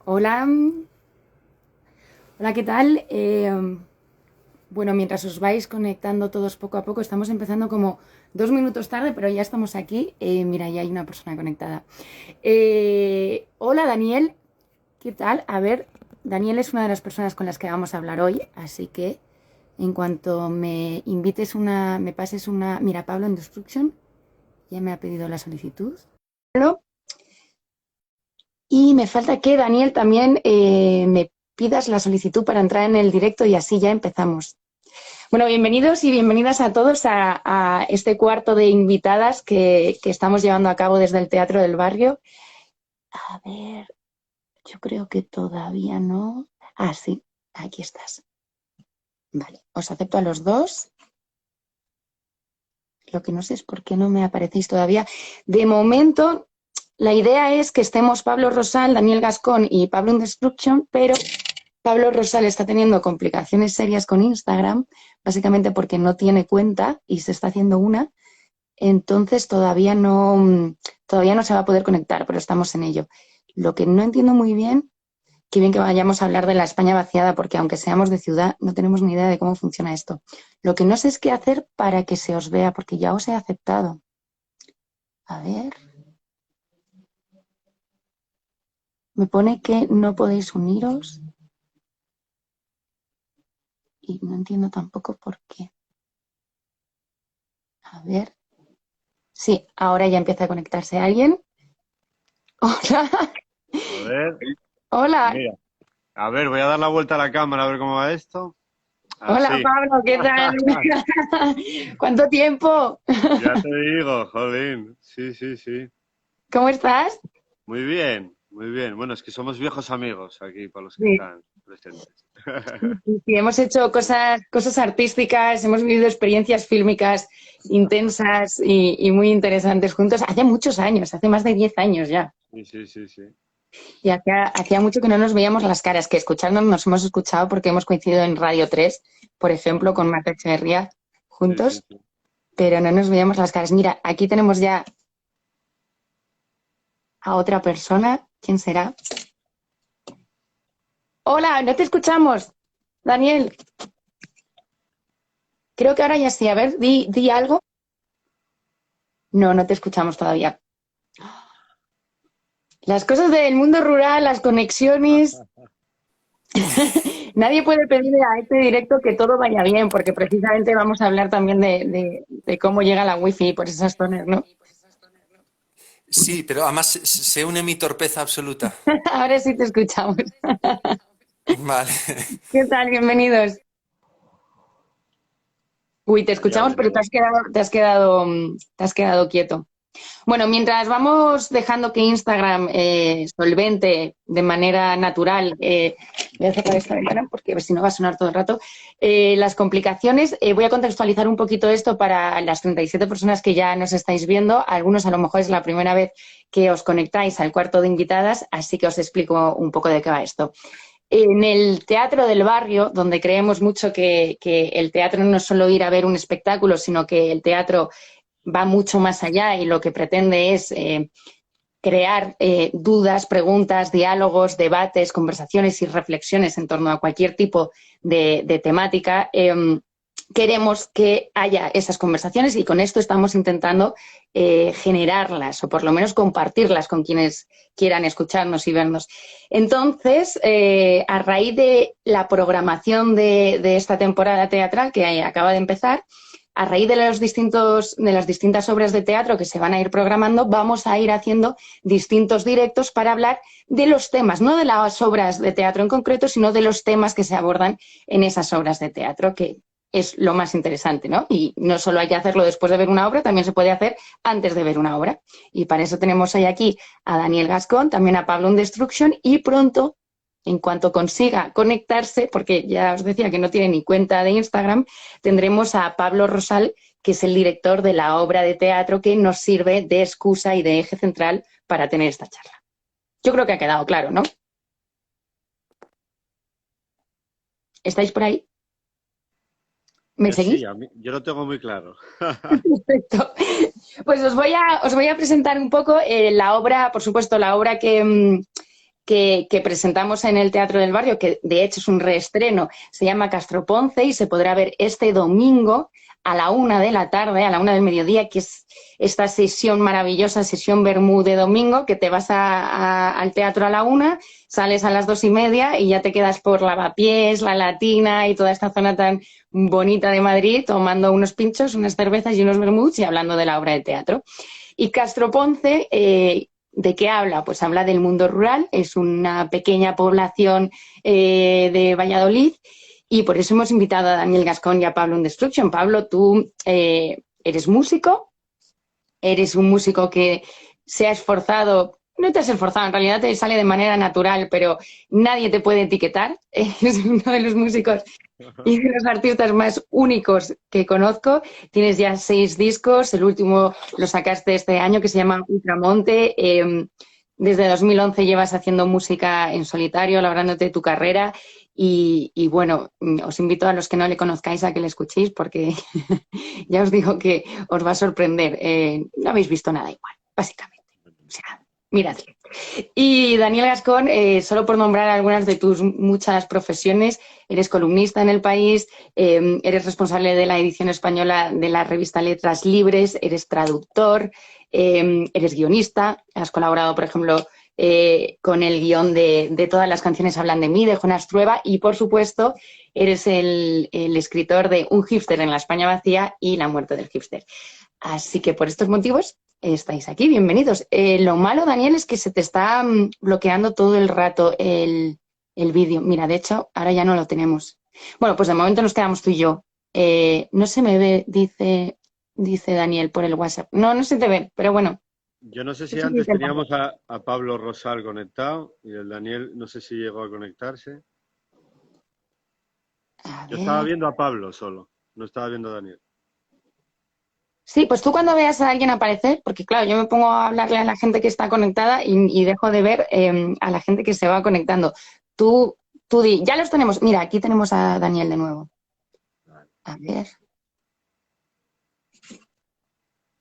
Hola, hola, ¿qué tal? Bueno, mientras os vais conectando todos poco a poco, estamos empezando como 2 minutos tarde, pero ya estamos aquí. Mira, ya hay una persona conectada. Hola, Daniel, ¿qué tal? A ver, Daniel es una de las personas con las que vamos a hablar hoy, así que en cuanto me invites me pases una... Mira, Pablo en Destruction ya me ha pedido la solicitud. Y me falta que Daniel también me pidas la solicitud para entrar en el directo y así ya empezamos. Bueno, bienvenidos y bienvenidas a todos a este cuarto de invitadas que estamos llevando a cabo desde el Teatro del Barrio. A ver, yo creo que todavía no. Ah, sí, aquí estás. Vale, os acepto a los dos. Lo que no sé es por qué no me aparecéis todavía. De momento, la idea es que estemos Pablo Rosal, Daniel Gascón y Pablo Destruction, pero Pablo Rosal está teniendo complicaciones serias con Instagram, básicamente porque no tiene cuenta y se está haciendo una, entonces todavía no se va a poder conectar, pero estamos en ello. Lo que no entiendo muy bien, qué bien que vayamos a hablar de la España vaciada, porque aunque seamos de ciudad, no tenemos ni idea de cómo funciona esto. Lo que no sé es qué hacer para que se os vea, porque ya os he aceptado. A ver, me pone que no podéis uniros y no entiendo tampoco por qué. A ver. Sí, ahora ya empieza a conectarse alguien. Hola, A ver, hola, mira. A ver, voy a dar la vuelta a la cámara a ver cómo va esto. hola Así. Pablo, ¿qué tal? ¿Cuánto tiempo? Ya te digo, jolín. Sí, sí, sí. ¿Cómo estás? Muy bien, muy bien. Bueno, es que somos viejos amigos aquí para los que Sí, están presentes. sí, hemos hecho cosas artísticas, hemos vivido experiencias fílmicas intensas y muy interesantes juntos hace muchos años, hace más de 10 años ya. Sí, sí, sí, sí. Y hacía mucho que no nos veíamos las caras, que escuchándonos nos hemos escuchado porque hemos coincidido en Radio 3, por ejemplo, con Marta Echeverría Sí, sí, juntos, sí. pero no nos veíamos las caras. Mira, aquí tenemos ya a otra persona. ¿Quién será? Hola, no te escuchamos. Daniel, creo que ahora ya sí. A ver, di algo. No, no te escuchamos todavía. Las cosas del mundo rural, las conexiones. Nadie puede pedir a este directo que todo vaya bien, porque precisamente vamos a hablar también de cómo llega la wifi por esas zonas, ¿no? Sí, pero además se une mi torpeza absoluta. Ahora sí te escuchamos. Vale. ¿Qué tal? Bienvenidos. Uy, te Genial, escuchamos, pero genial. te has quedado quieto. Bueno, mientras vamos dejando que Instagram solvente de manera natural, voy a cerrar esta ventana porque si no va a sonar todo el rato, las complicaciones, voy a contextualizar un poquito esto para las 37 personas que ya nos estáis viendo. Algunos a lo mejor es la primera vez que os conectáis al cuarto de invitadas, así que os explico un poco de qué va esto. En el teatro del barrio, donde creemos mucho que el teatro no es solo ir a ver un espectáculo, sino que el teatro va mucho más allá y lo que pretende es crear dudas, preguntas, diálogos, debates, conversaciones y reflexiones en torno a cualquier tipo de temática. Queremos que haya esas conversaciones y con esto estamos intentando generarlas o por lo menos compartirlas con quienes quieran escucharnos y vernos. Entonces, a raíz de la programación de esta temporada teatral que acaba de empezar, a raíz de las distintas obras de teatro que se van a ir programando, vamos a ir haciendo distintos directos para hablar de los temas, no de las obras de teatro en concreto, sino de los temas que se abordan en esas obras de teatro, que es lo más interesante, ¿no? Y no solo hay que hacerlo después de ver una obra, también se puede hacer antes de ver una obra. Y para eso tenemos hoy aquí a Daniel Gascón, también a Pablo Destruction y pronto, en cuanto consiga conectarse, porque ya os decía que no tiene ni cuenta de Instagram, tendremos a Pablo Rosal, que es el director de la obra de teatro que nos sirve de excusa y de eje central para tener esta charla. Yo creo que ha quedado claro, ¿no? ¿Estáis por ahí? ¿Me Sí, seguís? yo lo tengo muy claro. Perfecto. Pues os voy a presentar un poco la obra, por supuesto, la obra que presentamos en el Teatro del Barrio, que de hecho es un reestreno, se llama Castro Ponce y se podrá ver este domingo a la 1 de la tarde, a la 1 del mediodía, que es esta sesión maravillosa, sesión Bermú de domingo, que te vas al teatro a la 1, sales a las 2:30 y ya te quedas por Lavapiés, La Latina y toda esta zona tan bonita de Madrid, tomando unos pinchos, unas cervezas y unos vermuts y hablando de la obra de teatro. Y Castro Ponce, ¿de qué habla? Pues habla del mundo rural, es una pequeña población de Valladolid. Y por eso hemos invitado a Daniel Gascón y a Pablo Destruction. Pablo, tú eres músico, eres un músico que se ha esforzado, no te has esforzado, en realidad te sale de manera natural, pero nadie te puede etiquetar. Eres uno de los músicos y de los artistas más únicos que conozco. Tienes ya 6 discos, el último lo sacaste este año, que se llama Ultramonte. Desde 2011 llevas haciendo música en solitario, labrándote tu carrera. Y bueno, os invito a los que no le conozcáis a que le escuchéis porque ya os digo que os va a sorprender. No habéis visto nada igual, básicamente. O sea, miradle. Y Daniel Gascón, solo por nombrar algunas de tus muchas profesiones, eres columnista en El País, eres responsable de la edición española de la revista Letras Libres, eres traductor, eres guionista, has colaborado, por ejemplo, con el guión de Todas las canciones hablan de mí, de Jonas Trueba, y por supuesto eres el escritor de Un hipster en la España vacía y La muerte del hipster. Así que por estos motivos estáis aquí, bienvenidos. Lo malo, Daniel, es que se te está bloqueando todo el rato el vídeo. Mira, de hecho, ahora ya no lo tenemos. Bueno, pues de momento nos quedamos tú y yo. No se me ve, dice Daniel por el WhatsApp. No, no se te ve, pero bueno. Yo no sé si antes teníamos a Pablo Rosal conectado y el Daniel no sé si llegó a conectarse. Yo estaba viendo a Pablo solo, no estaba viendo a Daniel. Sí, pues tú cuando veas a alguien aparecer, porque claro, yo me pongo a hablarle a la gente que está conectada y dejo de ver a la gente que se va conectando. Tú di, ya los tenemos. Mira, aquí tenemos a Daniel de nuevo. A ver.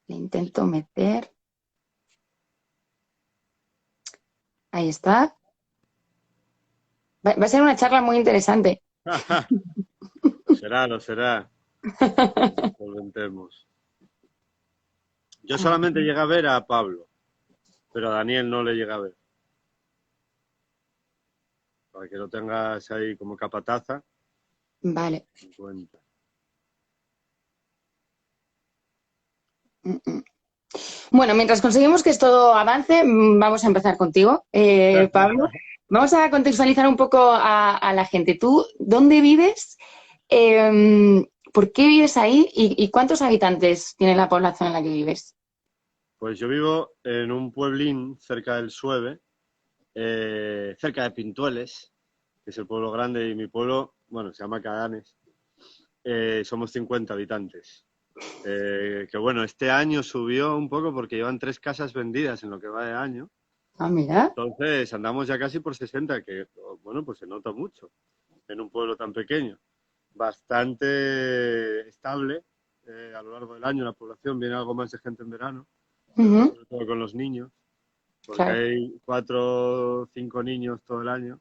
Le intento meter. Ahí está. Va a ser una charla muy interesante. Será, lo será. Solventemos. Yo solamente llegué a ver a Pablo, pero a Daniel no le llega a ver. Para que lo tengas ahí como capataza. Vale. En cuenta. Bueno, mientras conseguimos que esto avance, vamos a empezar contigo, Pablo. Vamos a contextualizar un poco a la gente. ¿Tú dónde vives? ¿Por qué vives ahí? ¿Y cuántos habitantes tiene la población en la que vives? Pues yo vivo en un pueblín cerca del Sueve, cerca de Pintueles, que es el pueblo grande, y mi pueblo, bueno, se llama Cadanes. Somos 50 habitantes. Que bueno, este año subió un poco porque llevan 3 casas vendidas en lo que va de año. Ah, mira. Entonces andamos ya casi por 60, que bueno, pues se nota mucho en un pueblo tan pequeño. Bastante estable a lo largo del año la población, viene algo más de gente en verano, sobre todo con los niños, porque Claro. hay 4 o 5 niños todo el año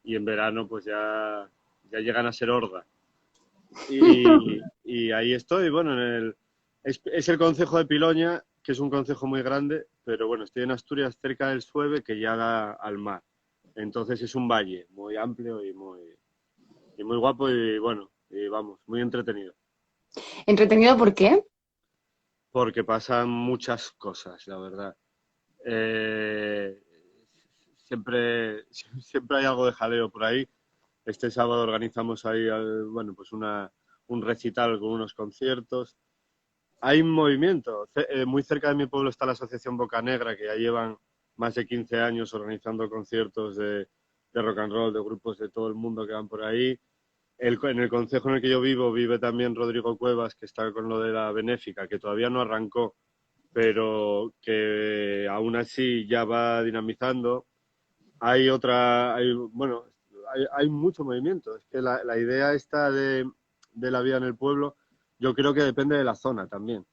y en verano pues ya llegan a ser horda. Y ahí estoy, bueno, es el concejo de Piloña, que es un concejo muy grande, pero bueno, estoy en Asturias, cerca del Sueve, que ya da al mar. Entonces es un valle muy amplio y muy guapo y bueno, y vamos, muy entretenido. ¿Entretenido por qué? Porque pasan muchas cosas, la verdad. Siempre hay algo de jaleo por ahí. Este sábado organizamos ahí, bueno, pues un recital con unos conciertos. Hay un movimiento. Muy cerca de mi pueblo está la Asociación Boca Negra, que ya llevan más de 15 años organizando conciertos de rock and roll, de grupos de todo el mundo que van por ahí. En el concejo en el que yo vivo vive también Rodrigo Cuevas, que está con lo de la benéfica, que todavía no arrancó, pero que aún así ya va dinamizando. Bueno, hay mucho movimiento. Es que la idea esta de la vida en el pueblo, yo creo que depende de la zona también. No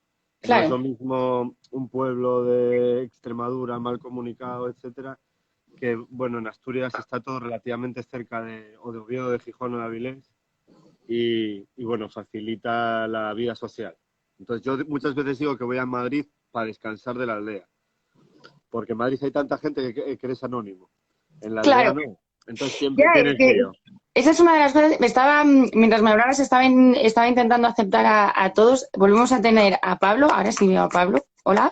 es Claro. lo mismo un pueblo de Extremadura mal comunicado, etcétera, que, bueno, en Asturias está todo relativamente cerca de Oviedo, de Gijón o de Avilés y, bueno, facilita la vida social. Entonces yo muchas veces digo que voy a Madrid para descansar de la aldea, porque en Madrid hay tanta gente que eres anónimo. En la Claro, aldea no. Entonces ya, siempre tienes lío. esa es una de las cosas. Mientras me hablabas, estaba intentando aceptar a todos. Volvemos a tener a Pablo. Ahora sí veo a Pablo. Hola.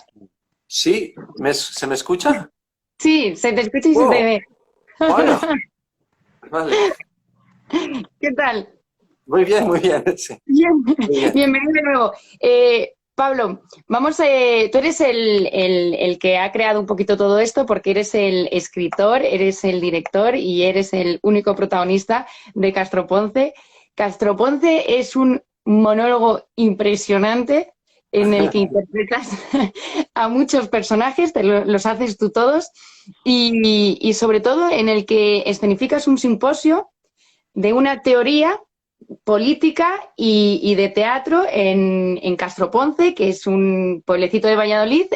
Sí, ¿se me escucha? Sí, se te escucha y se te ¡Oh! ve. Bueno, vale. ¿Qué tal? Muy bien, sí. Bien. Muy bien. Bienvenido de nuevo. Pablo, tú eres el que ha creado un poquito todo esto porque eres el escritor, eres el director y eres el único protagonista de Castroponce. Castroponce es un monólogo impresionante en el que interpretas a muchos personajes, los haces tú todos y sobre todo en el que escenificas un simposio de una teoría política y de teatro en Castroponce, que es un pueblecito de Valladolid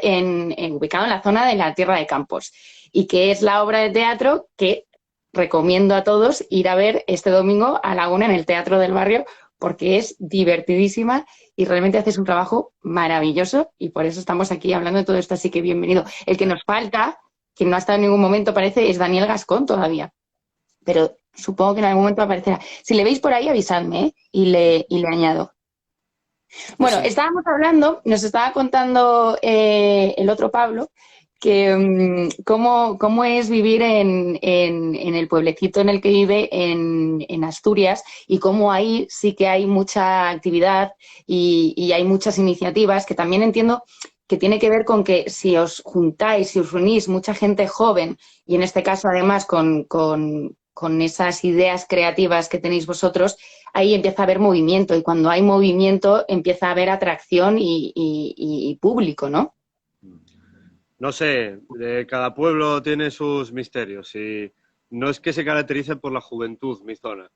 ubicado en la zona de la Tierra de Campos, y que es la obra de teatro que recomiendo a todos ir a ver este domingo a Laguna en el Teatro del Barrio, porque es divertidísima y realmente haces un trabajo maravilloso y por eso estamos aquí hablando de todo esto, así que bienvenido. El que nos falta, que no ha estado en ningún momento parece, es Daniel Gascón todavía, pero supongo que en algún momento aparecerá. Si le veis por ahí, avisadme, ¿eh? Y le añado. Bueno, Sí. estábamos hablando, nos estaba contando el otro Pablo, que cómo es vivir en el pueblecito en el que vive en Asturias y cómo ahí sí que hay mucha actividad y hay muchas iniciativas que también entiendo que tiene que ver con que si os juntáis, si os unís mucha gente joven y en este caso además con esas ideas creativas que tenéis vosotros, ahí empieza a haber movimiento y cuando hay movimiento empieza a haber atracción y público, ¿no? No sé, cada pueblo tiene sus misterios y no es que se caracterice por la juventud, mi zona,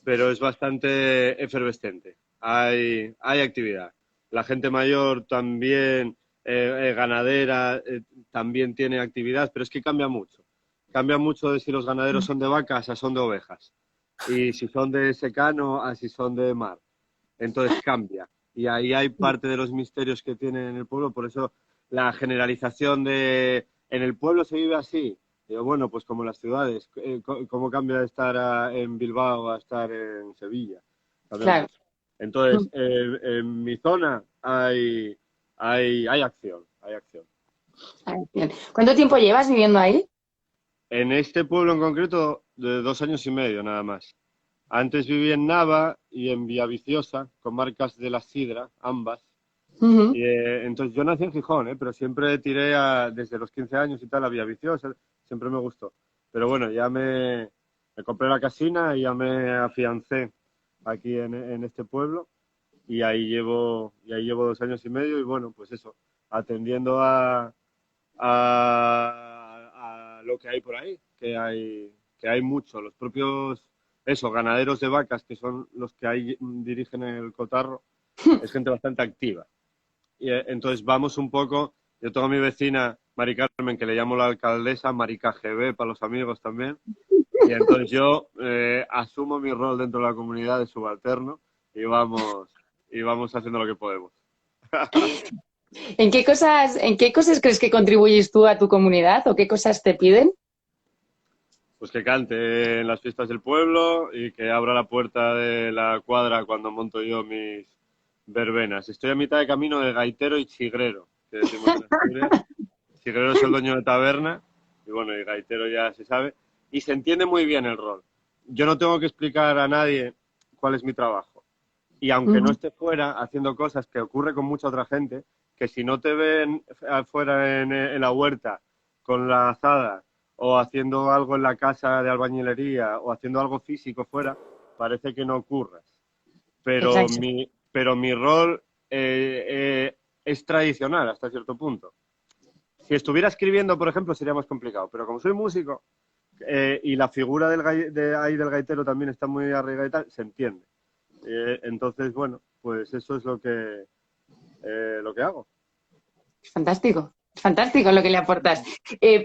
pero es bastante efervescente. Hay actividad. La gente mayor también, ganadera, también tiene actividad, pero es que cambia mucho. Cambia mucho de si los ganaderos son de vacas a son de ovejas. Y si son de secano a si son de mar. Entonces cambia. Y ahí hay parte de los misterios que tiene en el pueblo. Por eso la generalización de en el pueblo se vive así. Digo, bueno, pues como en las ciudades. ¿Cómo cambia de estar en Bilbao a estar en Sevilla? Cambia Claro. mucho. Entonces, en mi zona hay acción, hay acción. Bien. ¿Cuánto tiempo llevas viviendo ahí? En este pueblo en concreto, de 2 años y medio nada más. Antes viví en Nava y en Villaviciosa, comarcas de la Sidra, ambas. Uh-huh. Y, entonces yo nací en Gijón, pero siempre tiré desde los 15 años y tal a Villaviciosa, siempre me gustó. Pero bueno, ya me compré la casina y ya me afiancé aquí en este pueblo y ahí llevo 2 años y medio y bueno, pues eso, atendiendo a lo que hay por ahí, que hay mucho. Los propios, eso, ganaderos de vacas, que son los que ahí dirigen el cotarro, es gente bastante activa. Y entonces vamos un poco, yo tengo a mi vecina, Mari Carmen, que le llamo la alcaldesa, Marica GB para los amigos también, y entonces yo asumo mi rol dentro de la comunidad de subalterno y vamos haciendo lo que podemos. ¿En qué cosas crees que contribuyes tú a tu comunidad o qué cosas te piden? Pues que cante en las fiestas del pueblo y que abra la puerta de la cuadra cuando monto yo mis verbenas. Estoy a mitad de camino de gaitero y chigrero, que decimos en Asturias. Chigrero es el dueño de taberna y bueno, y gaitero ya se sabe. Y se entiende muy bien el rol. Yo no tengo que explicar a nadie cuál es mi trabajo. Y aunque no Uh-huh. esté fuera haciendo cosas que ocurre con mucha otra gente, que si no te ven afuera en la huerta con la azada o haciendo algo en la casa de albañilería o haciendo algo físico fuera, parece que no ocurras. Pero Exacto. mi rol es tradicional hasta cierto punto. Si estuviera escribiendo, por ejemplo, sería más complicado, pero como soy músico y la figura ahí del gaitero también está muy arraigada y tal, se entiende. Entonces, bueno, pues eso es lo que hago. Fantástico. fantástico lo que le aportas.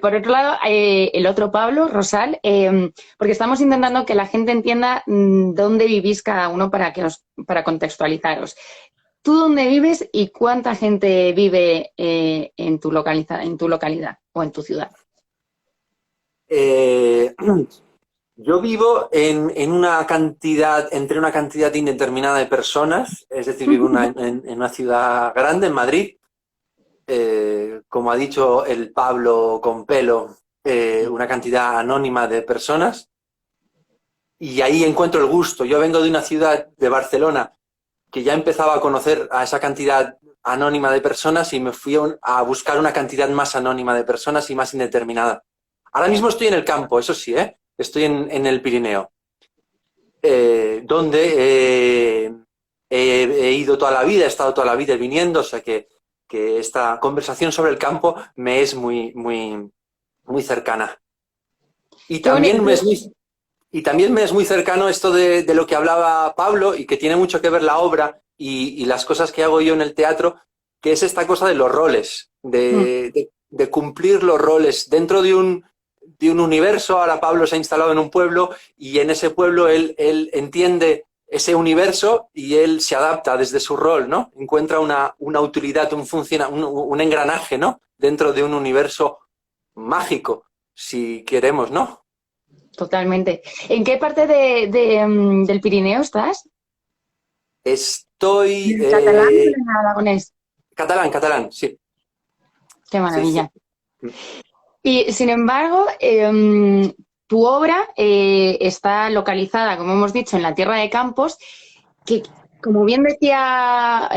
Por otro lado, el otro Pablo, Rosal, porque estamos intentando que la gente entienda dónde vivís cada uno para contextualizaros. ¿Tú dónde vives y cuánta gente vive en tu localidad o en tu ciudad? Yo vivo en una cantidad, entre una cantidad indeterminada de personas, es decir, vivo en una ciudad grande, en Madrid. Como ha dicho el Pablo con pelo, una cantidad anónima de personas. Y ahí encuentro el gusto. Yo vengo de una ciudad, de Barcelona, que ya empezaba a conocer a esa cantidad anónima de personas y me fui a buscar una cantidad más anónima de personas y más indeterminada. Ahora mismo estoy en el campo, eso sí, estoy en el Pirineo, donde he ido toda la vida, he estado toda la vida viniendo, o sea que esta conversación sobre el campo me es muy, muy, muy cercana. Y también me es muy cercano esto de lo que hablaba Pablo y que tiene mucho que ver la obra y las cosas que hago yo en el teatro, que es esta cosa de los roles, de cumplir los roles dentro de un universo. Ahora Pablo se ha instalado en un pueblo y en ese pueblo él entiende ese universo y él se adapta desde su rol, ¿no? Encuentra una utilidad, un engranaje, ¿no? Dentro de un universo mágico, si queremos, ¿no? Totalmente. ¿En qué parte del Pirineo estás? Estoy... ¿En catalán o en aragonés? Catalán, sí. Qué maravilla. Sí. Y sin embargo, tu obra está localizada, como hemos dicho, en la Tierra de Campos, que, como bien decía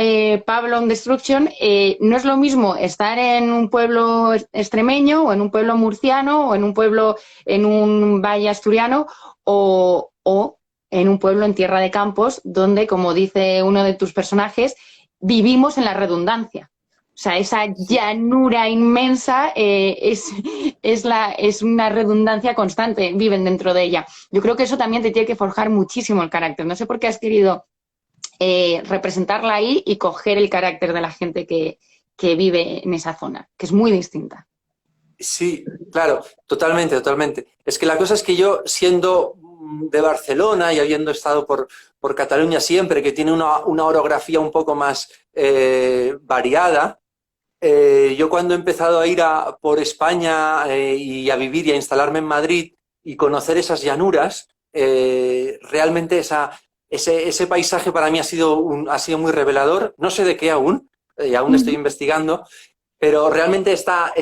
Pablo en Destruction, no es lo mismo estar en un pueblo extremeño o en un pueblo murciano o en un pueblo en un valle asturiano o en un pueblo en Tierra de Campos, donde, como dice uno de tus personajes, vivimos en la redundancia. O sea, esa llanura inmensa es una redundancia constante, viven dentro de ella. Yo creo que eso también te tiene que forjar muchísimo el carácter. No sé por qué has querido representarla ahí y coger el carácter de la gente que vive en esa zona, que es muy distinta. Sí, claro, totalmente. Es que la cosa es que yo, siendo de Barcelona y habiendo estado por Cataluña siempre, que tiene una orografía un poco más variada, yo cuando he empezado a ir por España y a vivir y a instalarme en Madrid y conocer esas llanuras, realmente ese paisaje para mí ha sido muy revelador. No sé de qué aún estoy investigando, pero realmente esta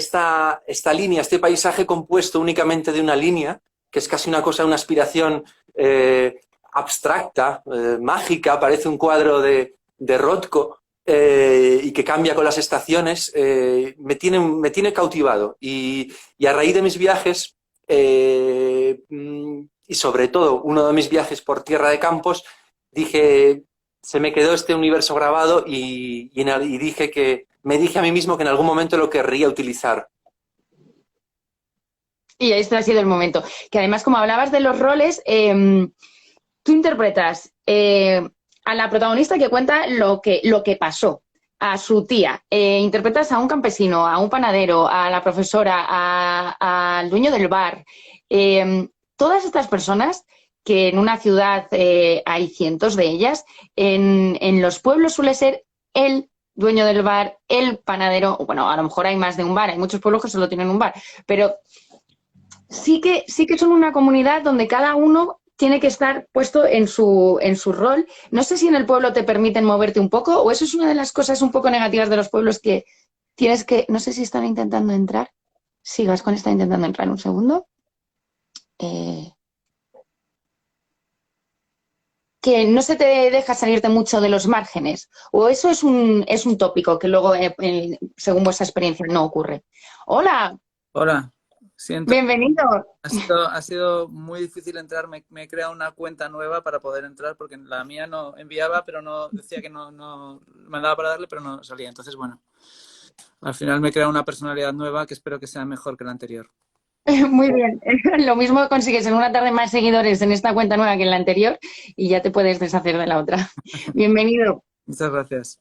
línea, este paisaje compuesto únicamente de una línea, que es casi una aspiración abstracta, mágica, parece un cuadro de Rothko, y que cambia con las estaciones, me tiene cautivado. Y a raíz de mis viajes, y sobre todo uno de mis viajes por Tierra de Campos, se me quedó este universo grabado y me dije a mí mismo que en algún momento lo querría utilizar. Y este ha sido el momento. Que además, como hablabas de los roles, tú interpretas a la protagonista que cuenta lo que pasó, a su tía, interpretas a un campesino, a un panadero, a la profesora, al dueño del bar. Todas estas personas, que en una ciudad hay cientos de ellas, en los pueblos suele ser el dueño del bar, el panadero, bueno, a lo mejor hay más de un bar, hay muchos pueblos que solo tienen un bar, pero sí que son una comunidad donde cada uno tiene que estar puesto en su rol. No sé si en el pueblo te permiten moverte un poco, o eso es una de las cosas un poco negativas de los pueblos, que tienes que... No sé si están intentando entrar. Sí, Gascón está intentando entrar, un segundo. Que no se te deja salirte mucho de los márgenes, o eso es un tópico que luego, según vuestra experiencia, no ocurre. ¡Hola! Hola, siento. Bienvenido. Ha sido muy difícil entrar. Me he creado una cuenta nueva para poder entrar, porque la mía no enviaba, pero no decía que no mandaba para darle, pero no salía. Entonces, bueno, al final me he creado una personalidad nueva que espero que sea mejor que la anterior. Muy bien. Lo mismo consigues en una tarde más seguidores en esta cuenta nueva que en la anterior y ya te puedes deshacer de la otra. Bienvenido. Muchas gracias.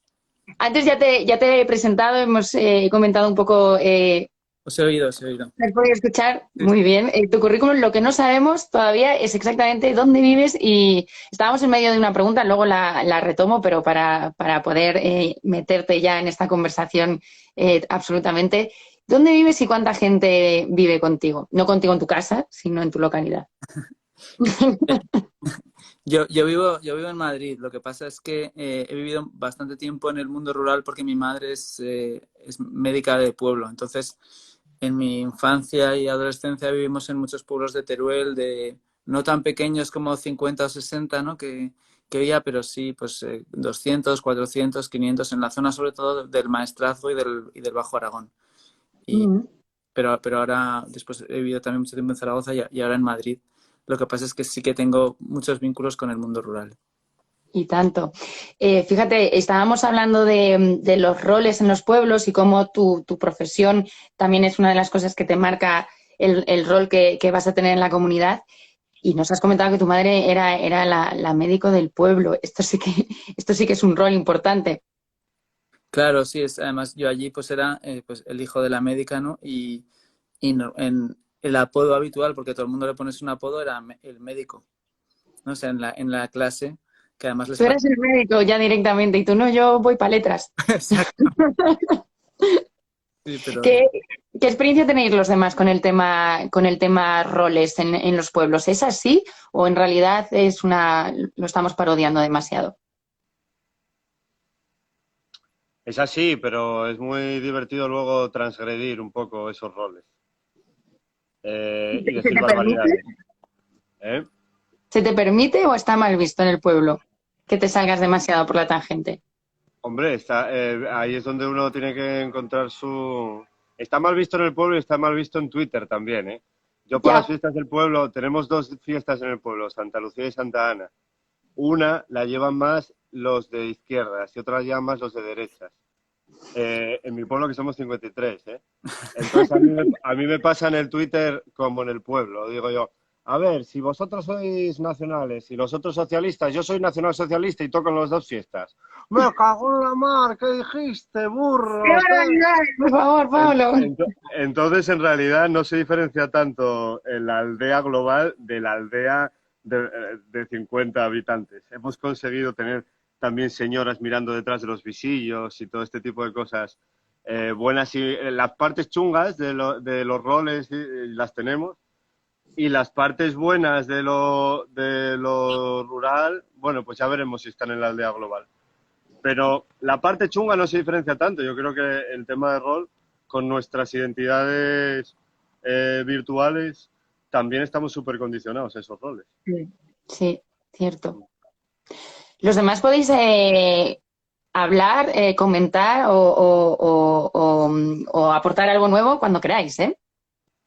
Antes ya te he presentado, hemos comentado un poco, Os he oído, os he oído. ¿me has podido escuchar? Sí, Muy bien. Tu currículum, lo que no sabemos todavía es exactamente dónde vives y estábamos en medio de una pregunta, luego la retomo, pero para poder meterte ya en esta conversación absolutamente. ¿Dónde vives y cuánta gente vive contigo? No contigo en tu casa, sino en tu localidad. Yo vivo en Madrid. Lo que pasa es que he vivido bastante tiempo en el mundo rural porque mi madre es médica de pueblo. Entonces, en mi infancia y adolescencia vivimos en muchos pueblos de Teruel, de no tan pequeños como 50 o 60, ¿no? Que había, pero sí, pues 200, 400, 500 en la zona sobre todo del Maestrazgo y del Bajo Aragón. Y, Mm. pero ahora, después he vivido también mucho tiempo en Zaragoza y ahora en Madrid. Lo que pasa es que sí que tengo muchos vínculos con el mundo rural. Y tanto. Fíjate, estábamos hablando de los roles en los pueblos y cómo tu profesión también es una de las cosas que te marca el rol que vas a tener en la comunidad. Y nos has comentado que tu madre era la médico del pueblo. Esto sí que es un rol importante. Claro, sí, además yo allí pues era pues el hijo de la médica, ¿no? Y en el apodo habitual, porque todo el mundo le pones un apodo, era el médico, ¿no? O sea, en la clase, que además les Tú eres el médico ya directamente y tú no, yo voy para letras. Exacto, sí, pero ¿Qué, qué experiencia tenéis los demás con el tema roles en los pueblos? ¿Es así o en realidad lo estamos parodiando demasiado? Es así, pero es muy divertido luego transgredir un poco esos roles y ¿Se decir te permite? barbaridades. ¿Eh? ¿Se te permite o está mal visto en el pueblo que te salgas demasiado por la tangente? Hombre, ahí es donde uno tiene que encontrar su... Está mal visto en el pueblo y está mal visto en Twitter también, ¿eh? Yo para las Ya, fiestas del pueblo, tenemos dos fiestas en el pueblo, Santa Lucía y Santa Ana. Una la llevan más los de izquierdas y otra la llevan más los de derechas. En mi pueblo que somos 53, ¿eh? Entonces a mí me pasa en el Twitter como en el pueblo, digo yo, a ver, si vosotros sois nacionales y los otros socialistas, yo soy nacional socialista y toco en las dos fiestas. Me cago en la mar, ¿qué dijiste, ¡qué burro? barbaridad! Por favor, Pablo. Entonces, en realidad, no se diferencia tanto en la aldea global de la aldea de 50 habitantes. Hemos conseguido tener también señoras mirando detrás de los visillos y todo este tipo de cosas buenas. Y las partes chungas de los roles las tenemos. Y las partes buenas de lo rural, bueno, pues ya veremos si están en la aldea global. Pero la parte chunga no se diferencia tanto. Yo creo que el tema de rol, con nuestras identidades virtuales, también estamos súper condicionados a esos roles. Sí, cierto. Los demás podéis hablar, comentar o aportar algo nuevo cuando queráis, ¿eh?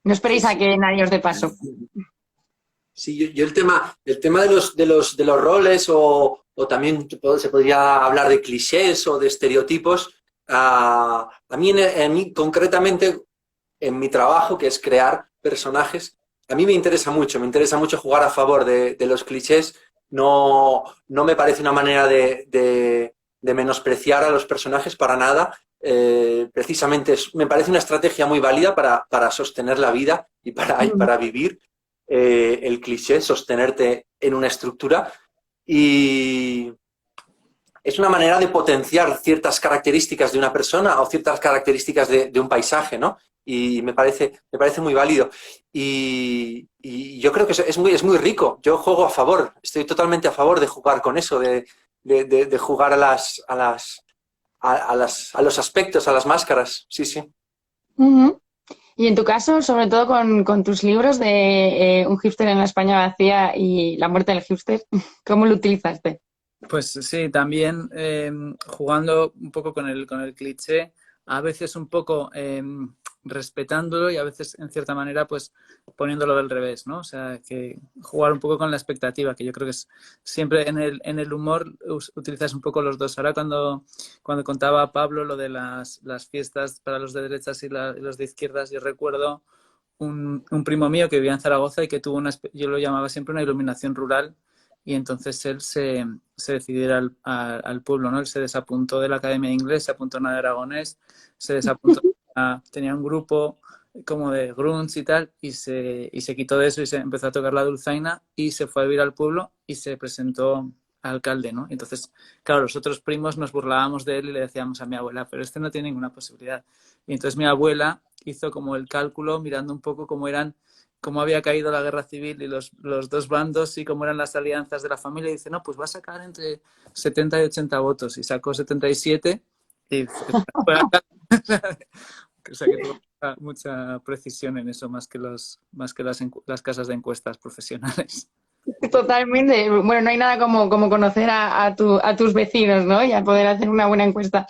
No Sí, esperéis a sí. que nadie os dé paso. Sí, yo el tema de los roles o también se podría hablar de clichés o de estereotipos. A mí, en mí concretamente, en mi trabajo, que es crear personajes, a mí me interesa mucho jugar a favor de los clichés. No, no me parece una manera de menospreciar a los personajes para nada. Precisamente me parece una estrategia muy válida para sostener la vida y para vivir el cliché, sostenerte en una estructura y es una manera de potenciar ciertas características de una persona o ciertas características de un paisaje, ¿no? Y me parece muy válido. Y yo creo que es muy rico. Yo juego a favor, estoy totalmente a favor de jugar con eso, de jugar a los aspectos, a las máscaras. Sí, sí. Ujú. Y en tu caso, sobre todo con tus libros de Un hipster en la España vacía y La muerte del hipster, ¿cómo lo utilizaste? pues sí, también jugando un poco con el cliché, a veces un poco respetándolo y a veces en cierta manera pues poniéndolo del revés, ¿no? O sea, que jugar un poco con la expectativa, que yo creo que es siempre en el humor utilizas un poco los dos. Ahora cuando contaba a Pablo lo de las fiestas para los de derechas y los de izquierdas, yo recuerdo un primo mío que vivía en Zaragoza y que tuvo yo lo llamaba siempre una iluminación rural y entonces él se decidió ir al pueblo, ¿no? Él se desapuntó de la Academia de Inglés, se apuntó en la de Aragonés, se desapuntó, tenía un grupo como de grunts y tal, y se quitó de eso y se empezó a tocar la dulzaina y se fue a vivir al pueblo y se presentó alcalde, ¿no? Entonces, claro, los otros primos nos burlábamos de él y le decíamos a mi abuela, pero este no tiene ninguna posibilidad. Y entonces mi abuela hizo como el cálculo mirando un poco cómo había caído la guerra civil y los dos bandos y cómo eran las alianzas de la familia y dice, no, pues va a sacar entre 70 y 80 votos y sacó 77 y fue alcalde. O sea que tuvo mucha precisión en eso, más que las casas de encuestas profesionales. Totalmente. Bueno, no hay nada como conocer a tus vecinos, ¿no? Y a poder hacer una buena encuesta.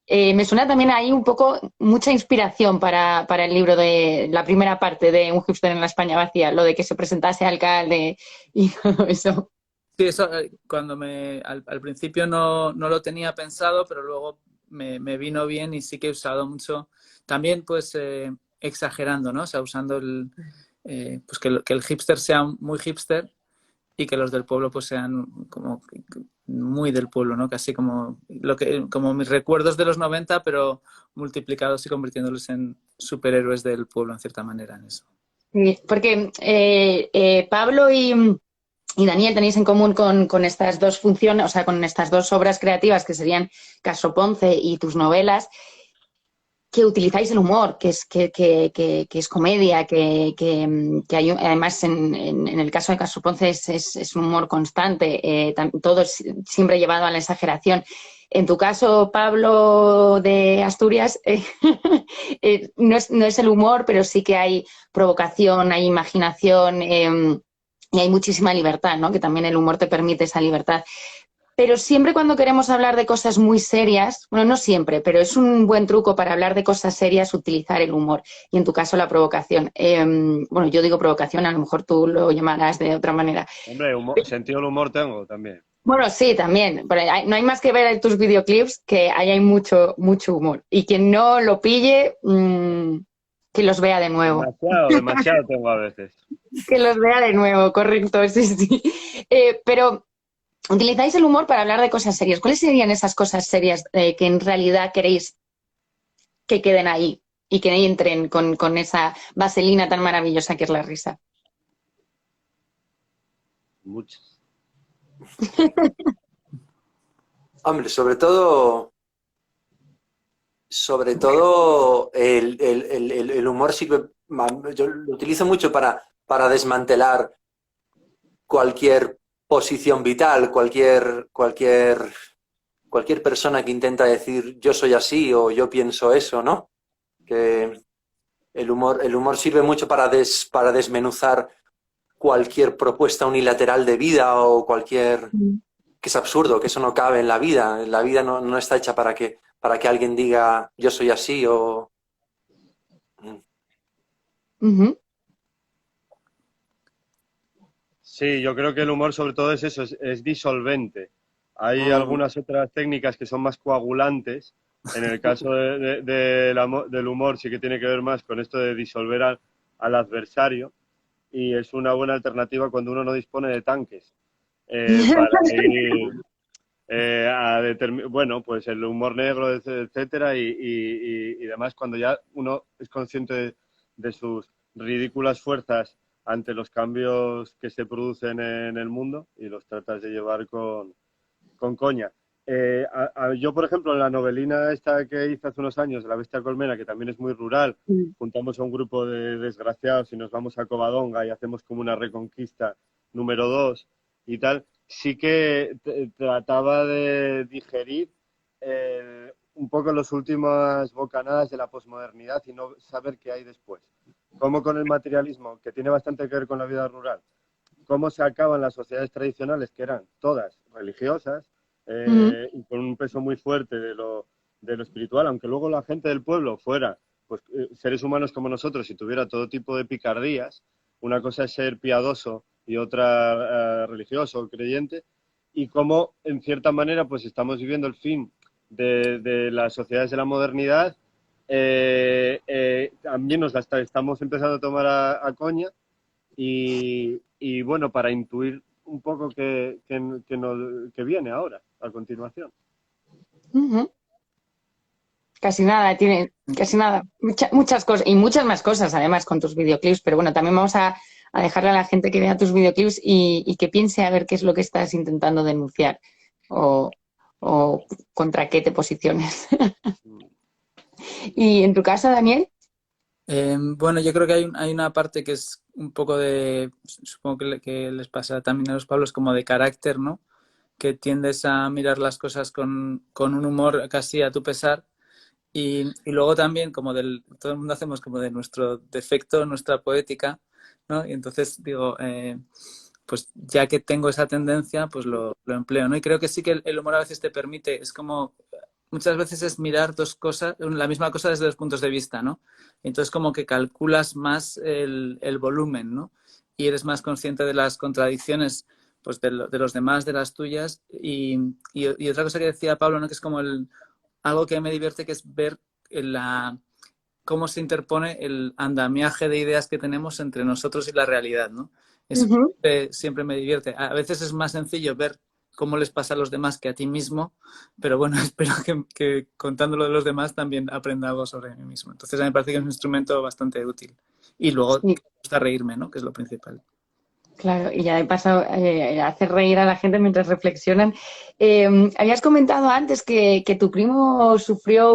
Me suena también ahí un poco mucha inspiración para el libro de la primera parte de Un hipster en la España vacía, lo de que se presentase alcalde y todo eso. Sí, eso cuando al principio no lo tenía pensado, pero luego me vino bien y sí que he usado mucho. También pues exagerando, ¿no? O sea, usando pues que el hipster sea muy hipster y que los del pueblo pues sean como muy del pueblo, ¿no? Casi como mis recuerdos de los 90, pero multiplicados y convirtiéndolos en superhéroes del pueblo en cierta manera en eso. Sí, porque Pablo y Daniel tenéis en común con estas dos funciones, o sea, con estas dos obras creativas que serían Caso Ponce y tus novelas, que utilizáis el humor, que es comedia, que hay, además en el caso de Caso Ponce es un humor constante, todo es siempre llevado a la exageración. En tu caso, Pablo de Asturias, no es el humor, pero sí que hay provocación, hay imaginación y hay muchísima libertad, ¿no? Que también el humor te permite esa libertad. Pero siempre cuando queremos hablar de cosas muy serias, bueno, no siempre, pero es un buen truco para hablar de cosas serias utilizar el humor y en tu caso la provocación. Bueno, yo digo provocación, a lo mejor tú lo llamarás de otra manera. Hombre, sentido del humor tengo también. Bueno, sí, también, pero no hay más que ver tus videoclips que ahí hay mucho, mucho humor. Y quien no lo pille, que los vea de nuevo. Demasiado tengo a veces. Que los vea de nuevo, correcto, sí, sí. Pero utilizáis el humor para hablar de cosas serias. ¿Cuáles serían esas cosas serias que en realidad queréis que queden ahí y que entren con esa vaselina tan maravillosa que es la risa? Muchas. Hombre, sobre todo el humor sirve, yo lo utilizo mucho para desmantelar cualquier posición vital, cualquier persona que intenta decir yo soy así o yo pienso eso, ¿no? Que el humor sirve mucho para desmenuzar cualquier propuesta unilateral de vida o que es absurdo, que eso no cabe en la vida. La vida no está hecha para que alguien diga yo soy así o... Uh-huh. Sí, yo creo que el humor sobre todo es eso, es disolvente. Hay algunas otras técnicas que son más coagulantes. En el caso del humor sí que tiene que ver más con esto de disolver al adversario y es una buena alternativa cuando uno no dispone de tanques para ir bueno, pues el humor negro, etcétera, y demás, cuando ya uno es consciente de sus ridículas fuerzas ante los cambios que se producen en el mundo y los tratas de llevar con coña. Yo, por ejemplo, en la novelina esta que hice hace unos años, La Bestia Colmena, que también es muy rural, juntamos a un grupo de desgraciados y nos vamos a Covadonga y hacemos como una reconquista número 2 y tal, sí que trataba de digerir un poco las últimas bocanadas de la posmodernidad y no saber qué hay después. Como con el materialismo, que tiene bastante que ver con la vida rural, cómo se acaban las sociedades tradicionales, que eran todas religiosas, y con un peso muy fuerte de lo espiritual, aunque luego la gente del pueblo fuera pues, seres humanos como nosotros y tuviera todo tipo de picardías. Una cosa es ser piadoso y otra religioso o creyente, y cómo en cierta manera pues estamos viviendo el fin de las sociedades de la modernidad. También nos estamos empezando a tomar a coña y bueno, para intuir un poco que viene ahora, a continuación. Casi nada, casi nada. Muchas cosas, y muchas más cosas además con tus videoclips, pero bueno, también vamos a dejarle a la gente que vea tus videoclips y que piense a ver qué es lo que estás intentando denunciar o contra qué te posiciones. Y en tu caso, Daniel. Bueno, yo creo que hay una parte que es un poco supongo que les pasa también a los Pablos, como de carácter, ¿no? Que tiendes a mirar las cosas con un humor casi a tu pesar. Y luego también, como todo el mundo hacemos como de nuestro defecto, nuestra poética, ¿no? Y entonces digo, pues ya que tengo esa tendencia, pues lo empleo, ¿no? Y creo que sí que el humor a veces te permite, es como, muchas veces es mirar dos cosas, la misma cosa desde dos puntos de vista, ¿no? Entonces como que calculas más el volumen, ¿no? Y eres más consciente de las contradicciones, pues de los demás, de las tuyas. Y otra cosa que decía Pablo, ¿no? Que es como algo que me divierte, que es ver cómo se interpone el andamiaje de ideas que tenemos entre nosotros y la realidad, ¿no? Eso siempre me divierte. A veces es más sencillo ver cómo les pasa a los demás que a ti mismo, pero bueno, espero que contándolo de los demás también aprenda algo sobre mí mismo. Entonces a mí me parece que es un instrumento bastante útil. Y luego Sí. me gusta reírme, ¿no? Que es lo principal. Claro, y ya de paso hacer reír a la gente mientras reflexionan. Habías comentado antes que tu primo sufrió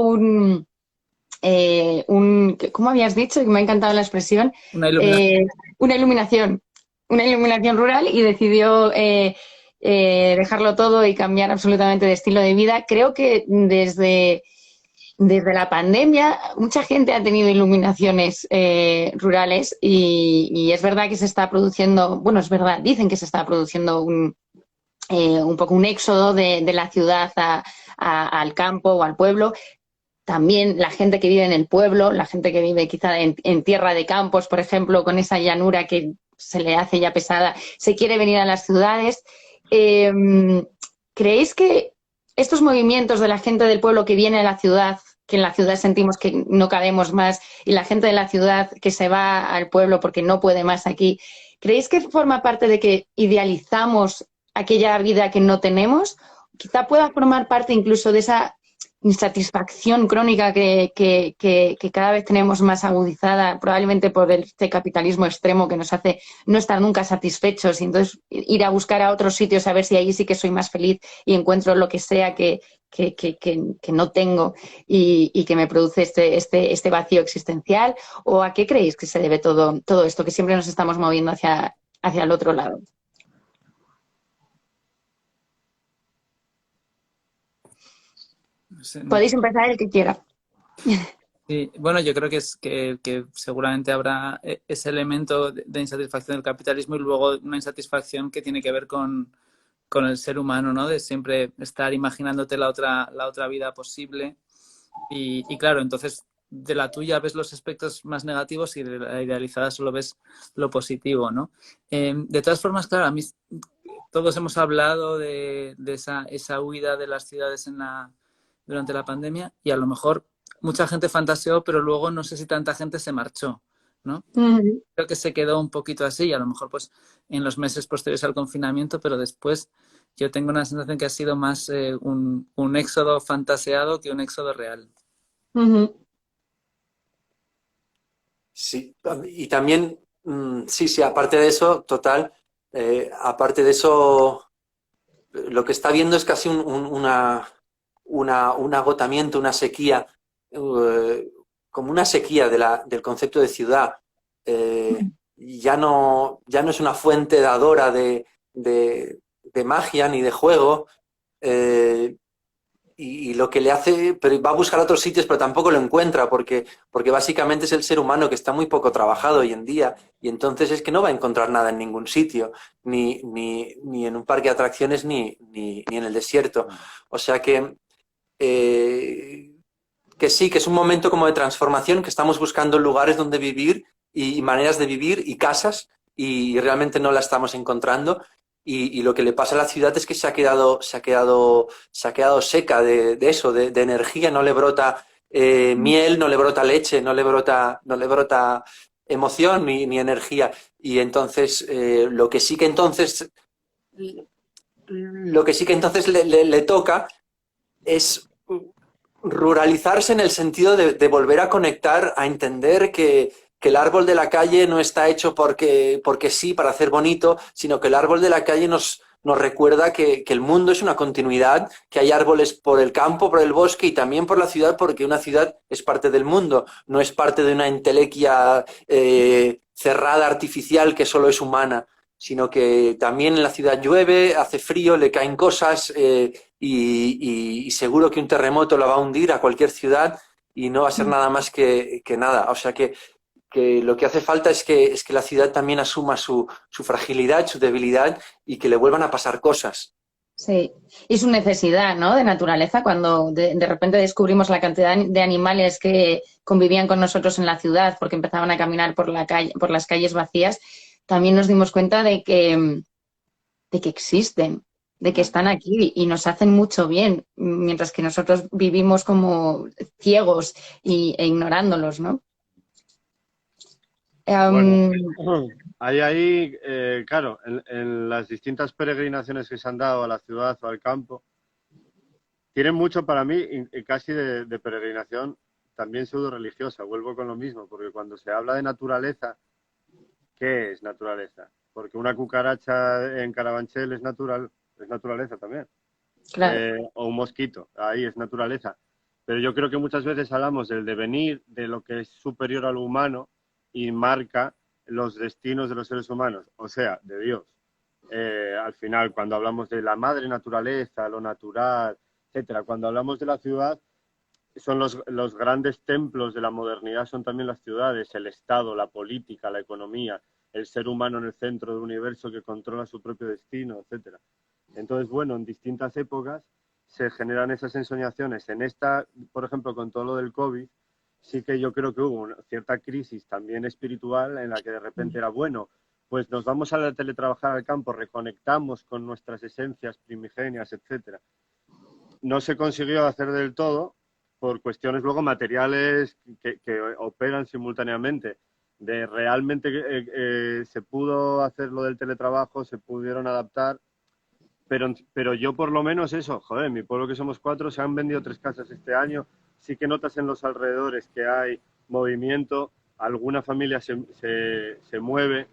¿cómo habías dicho? Que me ha encantado la expresión. Una iluminación. Una iluminación. Una iluminación rural y decidió dejarlo todo y cambiar absolutamente de estilo de vida. Creo que desde la pandemia, mucha gente ha tenido iluminaciones rurales y es verdad que se está produciendo, bueno, es verdad, dicen que se está produciendo un poco un éxodo de la ciudad al campo o al pueblo. También la gente que vive en el pueblo, la gente que vive quizá en tierra de campos, por ejemplo, con esa llanura que se le hace ya pesada, se quiere venir a las ciudades. ¿Creéis que estos movimientos de la gente del pueblo que viene a la ciudad, que en la ciudad sentimos que no cabemos más, y la gente de la ciudad que se va al pueblo porque no puede más aquí, ¿creéis que forma parte de que idealizamos aquella vida que no tenemos? Quizá pueda formar parte incluso de esa insatisfacción crónica que cada vez tenemos más agudizada, probablemente por este capitalismo extremo que nos hace no estar nunca satisfechos y entonces ir a buscar a otros sitios a ver si ahí sí que soy más feliz y encuentro lo que sea que no tengo y que me produce este vacío existencial. ¿O a qué creéis que se debe todo esto, que siempre nos estamos moviendo hacia el otro lado? No sé, Podéis empezar el que quiera. Sí, bueno, yo creo que seguramente habrá ese elemento de insatisfacción del capitalismo y luego una insatisfacción que tiene que ver con el ser humano, ¿no? De siempre estar imaginándote la otra vida posible. Y claro, entonces de la tuya ves los aspectos más negativos y de la idealizada solo ves lo positivo, ¿no? De todas formas, claro, a mí todos hemos hablado de esa huida de las ciudades durante la pandemia y a lo mejor mucha gente fantaseó, pero luego no sé si tanta gente se marchó, ¿no? Creo que se quedó un poquito así y a lo mejor pues en los meses posteriores al confinamiento, pero después yo tengo una sensación que ha sido más un éxodo fantaseado que un éxodo real. Sí, y también, sí, aparte de eso, total, aparte de eso, lo que está viendo es casi un agotamiento, una sequía, como una sequía del concepto de ciudad. Ya no es una fuente dadora de magia ni de juego. Y lo que le hace, pero va a buscar otros sitios, pero tampoco lo encuentra, porque básicamente es el ser humano que está muy poco trabajado hoy en día, y entonces es que no va a encontrar nada en ningún sitio, ni en un parque de atracciones, ni en el desierto. O sea que sí, que es un momento como de transformación, que estamos buscando lugares donde vivir y maneras de vivir y casas, y realmente no la estamos encontrando. Y lo que le pasa a la ciudad es que se ha quedado seca de eso, de energía. No le brota miel, no le brota leche, no le brota emoción ni energía. Y entonces lo que sí que entonces lo que sí que entonces le toca es ruralizarse en el sentido de volver a conectar, a entender que el árbol de la calle no está hecho porque sí, para hacer bonito, sino que el árbol de la calle nos recuerda que el mundo es una continuidad, que hay árboles por el campo, por el bosque y también por la ciudad, porque una ciudad es parte del mundo, no es parte de una entelequia cerrada, artificial, que solo es humana, sino que también en la ciudad llueve, hace frío, le caen cosas y seguro que un terremoto la va a hundir a cualquier ciudad y no va a ser nada más que nada. O sea que lo que hace falta es que la ciudad también asuma su fragilidad, su debilidad y que le vuelvan a pasar cosas. Sí, y su necesidad, ¿no?, de naturaleza, cuando de repente descubrimos la cantidad de animales que convivían con nosotros en la ciudad porque empezaban a caminar por la calle, por las calles vacías, también nos dimos cuenta de que existen, de que están aquí y nos hacen mucho bien, mientras que nosotros vivimos como ciegos e ignorándolos, ¿no? Bueno, hay ahí, claro, en las distintas peregrinaciones que se han dado a la ciudad o al campo, tienen mucho para mí y casi de peregrinación también pseudo religiosa. Vuelvo con lo mismo, porque cuando se habla de naturaleza, ¿qué es naturaleza? Porque una cucaracha en Carabanchel es naturaleza también. Claro. O un mosquito, ahí es naturaleza. Pero yo creo que muchas veces hablamos del devenir, de lo que es superior a lo humano y marca los destinos de los seres humanos, o sea, de Dios. Al final, cuando hablamos de la madre naturaleza, lo natural, etcétera, cuando hablamos de la ciudad, son los grandes templos de la modernidad, son también las ciudades, el Estado, la política, la economía, el ser humano en el centro del universo que controla su propio destino, etcétera. Entonces, bueno, en distintas épocas se generan esas ensoñaciones. En esta, por ejemplo, con todo lo del COVID, sí que yo creo que hubo una cierta crisis también espiritual en la que de repente era, bueno, pues nos vamos a teletrabajar al campo, reconectamos con nuestras esencias primigenias, etcétera. No se consiguió hacer del todo por cuestiones luego materiales que operan simultáneamente. De realmente se pudo hacer lo del teletrabajo, se pudieron adaptar, pero yo por lo menos eso, joder, en mi pueblo que somos 4, se han vendido 3 casas este año, sí que notas en los alrededores que hay movimiento, alguna familia se mueve,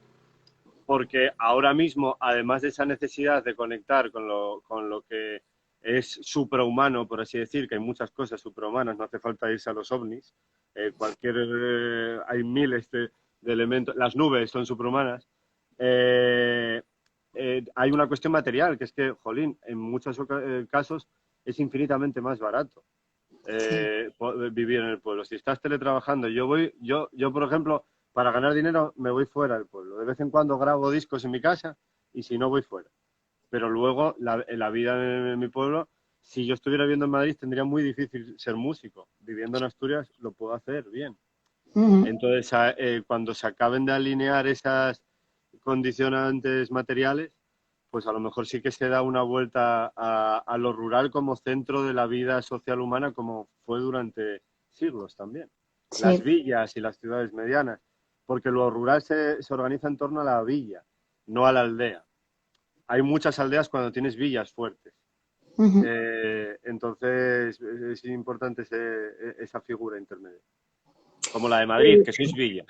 porque ahora mismo, además de esa necesidad de conectar con lo que es suprahumano, por así decir, que hay muchas cosas suprahumanas, no hace falta irse a los ovnis, hay miles de elementos, las nubes son suprahumanas, hay una cuestión material, que es que, jolín, en muchos casos es infinitamente más barato vivir en el pueblo. Si estás teletrabajando, yo, por ejemplo, para ganar dinero me voy fuera del pueblo. De vez en cuando grabo discos en mi casa y si no voy fuera. Pero luego la vida en mi pueblo, si yo estuviera viviendo en Madrid, tendría muy difícil ser músico. Viviendo en Asturias lo puedo hacer bien. Entonces, cuando se acaben de alinear esas condicionantes materiales, pues a lo mejor sí que se da una vuelta a lo rural como centro de la vida social humana, como fue durante siglos también. Sí. Las villas y las ciudades medianas, porque lo rural se organiza en torno a la villa, no a la aldea. Hay muchas aldeas cuando tienes villas fuertes. Entonces es importante esa figura intermedia. Como la de Madrid, que sois villa.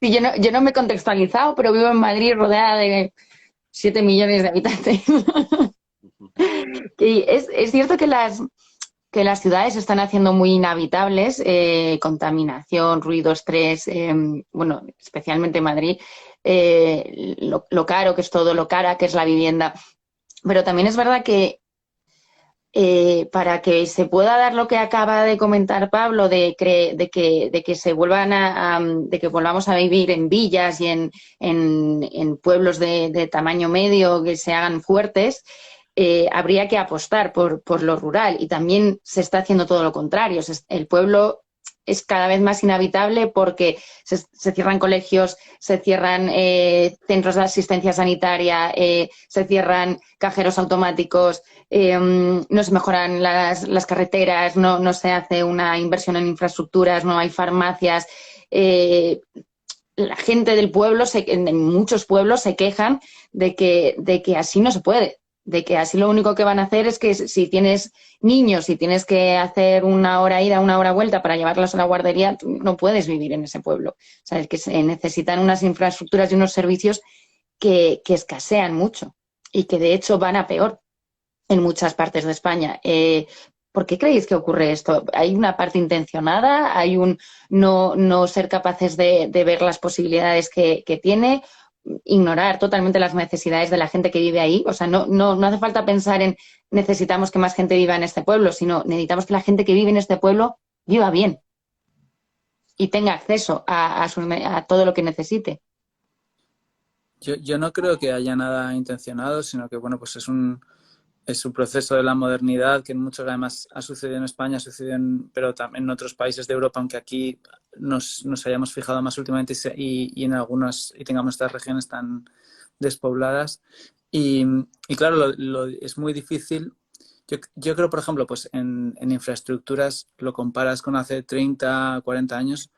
Sí, yo no me he contextualizado, pero vivo en Madrid rodeada de 7 millones de habitantes. Y es cierto que las ciudades se están haciendo muy inhabitables, contaminación, ruido, estrés, bueno, especialmente Madrid, lo caro que es todo, lo cara que es la vivienda. Pero también es verdad que para que se pueda dar lo que acaba de comentar Pablo, de que se vuelvan de que volvamos a vivir en villas y en pueblos de tamaño medio que se hagan fuertes, habría que apostar por lo rural, y también se está haciendo todo lo contrario. El pueblo es cada vez más inhabitable porque se cierran colegios, se cierran centros de asistencia sanitaria, se cierran cajeros automáticos, no se mejoran las carreteras, no se hace una inversión en infraestructuras, no hay farmacias. la gente del pueblo, en muchos pueblos se quejan de que así no se puede, de que así lo único que van a hacer es que si tienes niños y tienes que hacer 1 hora ida, 1 hora vuelta para llevarlos a la guardería, tú no puedes vivir en ese pueblo. O sea, es que se necesitan unas infraestructuras y unos servicios que escasean mucho y que de hecho van a peor en muchas partes de España. ¿Por qué creéis que ocurre esto? ¿Hay una parte intencionada? ¿Hay un no ser capaces de ver las posibilidades que tiene? ¿Ignorar totalmente las necesidades de la gente que vive ahí? O sea, no hace falta pensar en necesitamos que más gente viva en este pueblo, sino necesitamos que la gente que vive en este pueblo viva bien y tenga acceso a todo lo que necesite. Yo no creo que haya nada intencionado, sino que, bueno, pues es un proceso de la modernidad que mucho además ha sucedido en España, pero también en otros países de Europa, aunque aquí nos hayamos fijado más últimamente y en algunas y tengamos estas regiones tan despobladas. Y claro, es muy difícil. Yo creo, por ejemplo, pues en infraestructuras lo comparas con hace 30, 40 años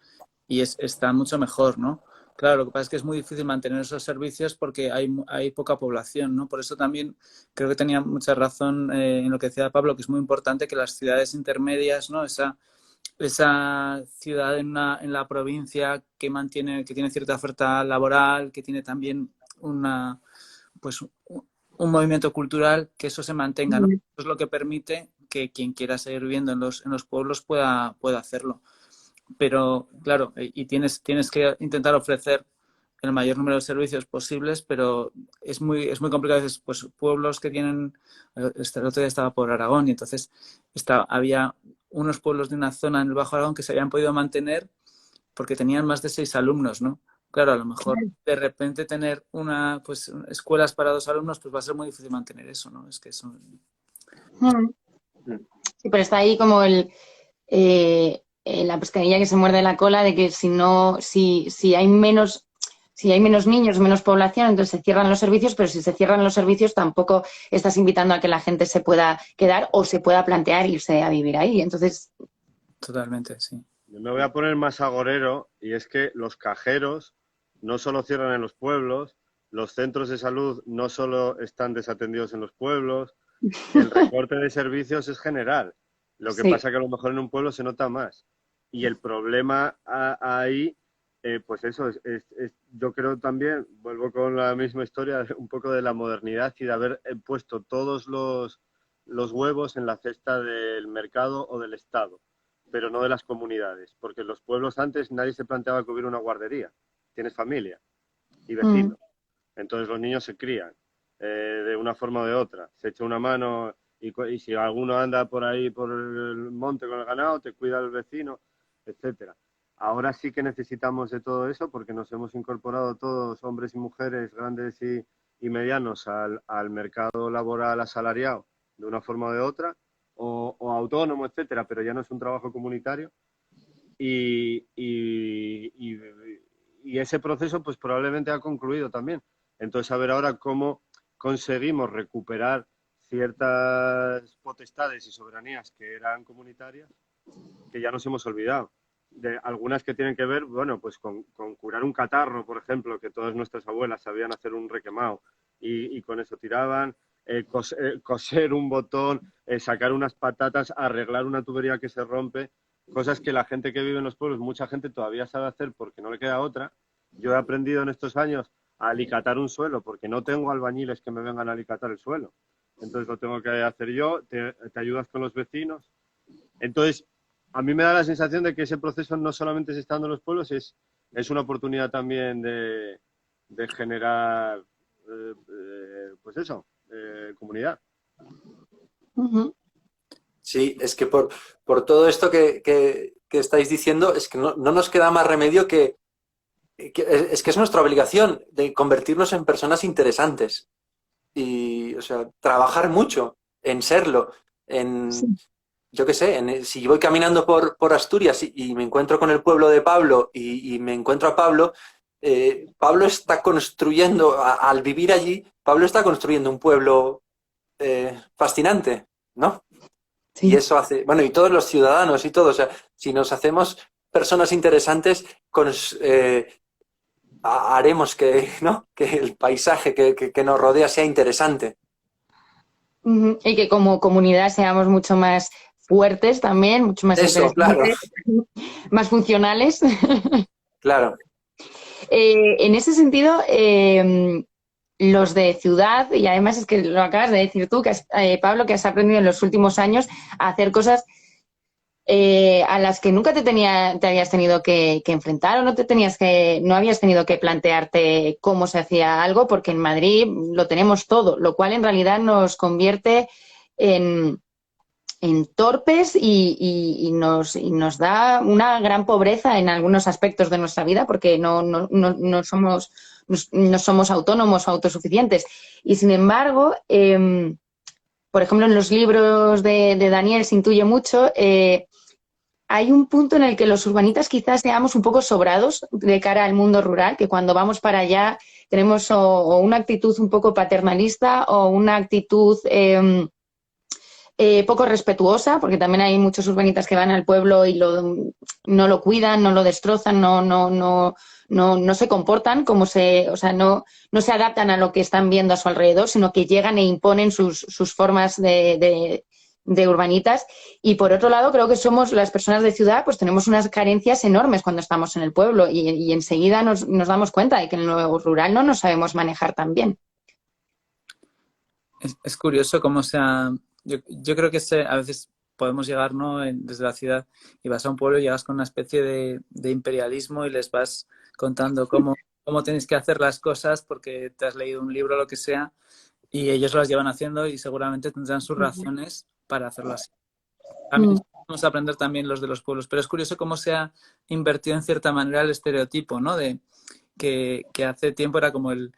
y está mucho mejor, ¿no? Claro, lo que pasa es que es muy difícil mantener esos servicios porque hay poca población, ¿no? Por eso también creo que tenía mucha razón en lo que decía Pablo, que es muy importante que las ciudades intermedias, ¿no? Esa ciudad en la provincia que tiene cierta oferta laboral, que tiene también pues un movimiento cultural, que eso se mantenga, ¿no? Eso es lo que permite que quien quiera seguir viviendo en los pueblos pueda hacerlo. Pero, claro, y tienes que intentar ofrecer el mayor número de servicios posibles, pero es muy complicado. A veces, pues, pueblos que tienen... El otro día estaba por Aragón y entonces había unos pueblos de una zona en el Bajo Aragón que se habían podido mantener porque tenían más de 6 alumnos, ¿no? Claro, a lo mejor de repente tener pues, escuelas para 2 alumnos, pues va a ser muy difícil mantener eso, ¿no? Es que eso... Sí, pero está ahí como la pescadilla que se muerde la cola de que si hay menos niños, menos población, entonces se cierran los servicios, pero si se cierran los servicios tampoco estás invitando a que la gente se pueda quedar o se pueda plantear irse a vivir ahí. Entonces... Totalmente, sí. Me voy a poner más agorero y es que los cajeros no solo cierran en los pueblos, los centros de salud no solo están desatendidos en los pueblos, el recorte de servicios es general. Lo que pasa que a lo mejor en un pueblo se nota más. Y el problema ahí, pues eso, yo creo también, vuelvo con la misma historia, un poco de la modernidad y de haber puesto todos los huevos en la cesta del mercado o del Estado, pero no de las comunidades. Porque en los pueblos antes nadie se planteaba que hubiera una guardería. Tienes familia y vecinos. Entonces los niños se crían de una forma o de otra. Se echa una mano y si alguno anda por ahí por el monte con el ganado, te cuida el vecino, etcétera. Ahora sí que necesitamos de todo eso porque nos hemos incorporado todos, hombres y mujeres, grandes y medianos, al mercado laboral asalariado de una forma o de otra, o autónomo, etcétera, pero ya no es un trabajo comunitario. Y ese proceso pues probablemente ha concluido también. Entonces, a ver ahora cómo conseguimos recuperar ciertas potestades y soberanías que eran comunitarias, que ya nos hemos olvidado. De algunas que tienen que ver, bueno, pues con curar un catarro, por ejemplo, que todas nuestras abuelas sabían hacer un requemado y con eso tiraban, coser un botón, sacar unas patatas, arreglar una tubería que se rompe, cosas que la gente que vive en los pueblos, mucha gente todavía sabe hacer porque no le queda otra. Yo he aprendido en estos años a alicatar un suelo porque no tengo albañiles que me vengan a alicatar el suelo. Entonces lo tengo que hacer yo, te ayudas con los vecinos. Entonces, a mí me da la sensación de que ese proceso no solamente se está dando en los pueblos, es una oportunidad también de generar, pues eso, comunidad. Sí, es que por todo esto que estáis diciendo, es que no nos queda más remedio que es nuestra obligación de convertirnos en personas interesantes y, o sea, trabajar mucho en serlo, yo qué sé, si voy caminando por Asturias y me encuentro con el pueblo de Pablo y me encuentro a Pablo, Pablo está construyendo, al vivir allí, Pablo está construyendo un pueblo fascinante, ¿no? Sí. Y eso hace, bueno, y todos los ciudadanos y todo, o sea, si nos hacemos personas interesantes, haremos que, ¿no? Que el paisaje que nos rodea sea interesante. Y que como comunidad seamos mucho más fuertes también, mucho más Eso, claro, interesantes, más funcionales. claro. En ese sentido, los de ciudad, y además es que lo acabas de decir tú, Pablo, que has aprendido en los últimos años a hacer cosas a las que nunca te habías tenido que enfrentar o no habías tenido que plantearte cómo se hacía algo, porque en Madrid lo tenemos todo, lo cual en realidad nos convierte en, en torpes y nos da una gran pobreza en algunos aspectos de nuestra vida porque no somos autónomos o autosuficientes. Y sin embargo, por ejemplo, en los libros de Daniel se intuye mucho. Hay un punto en el que los urbanitas quizás seamos un poco sobrados de cara al mundo rural, que cuando vamos para allá tenemos o una actitud un poco paternalista o una actitud poco respetuosa, porque también hay muchos urbanitas que van al pueblo y no lo cuidan, no lo destrozan, no se comportan o sea, no se adaptan a lo que están viendo a su alrededor, sino que llegan e imponen sus formas de urbanitas. Y por otro lado, creo que somos las personas de ciudad, pues tenemos unas carencias enormes cuando estamos en el pueblo y enseguida nos damos cuenta de que en lo rural no nos sabemos manejar tan bien. Es curioso cómo sea. Yo creo que a veces podemos llegar, ¿no? Desde la ciudad y vas a un pueblo y llegas con una especie de imperialismo y les vas contando cómo tenéis que hacer las cosas porque te has leído un libro o lo que sea y ellos las llevan haciendo y seguramente tendrán sus razones para hacerlo así. Vamos a aprender también los de los pueblos, pero es curioso cómo se ha invertido en cierta manera el estereotipo, ¿no? De que hace tiempo era como el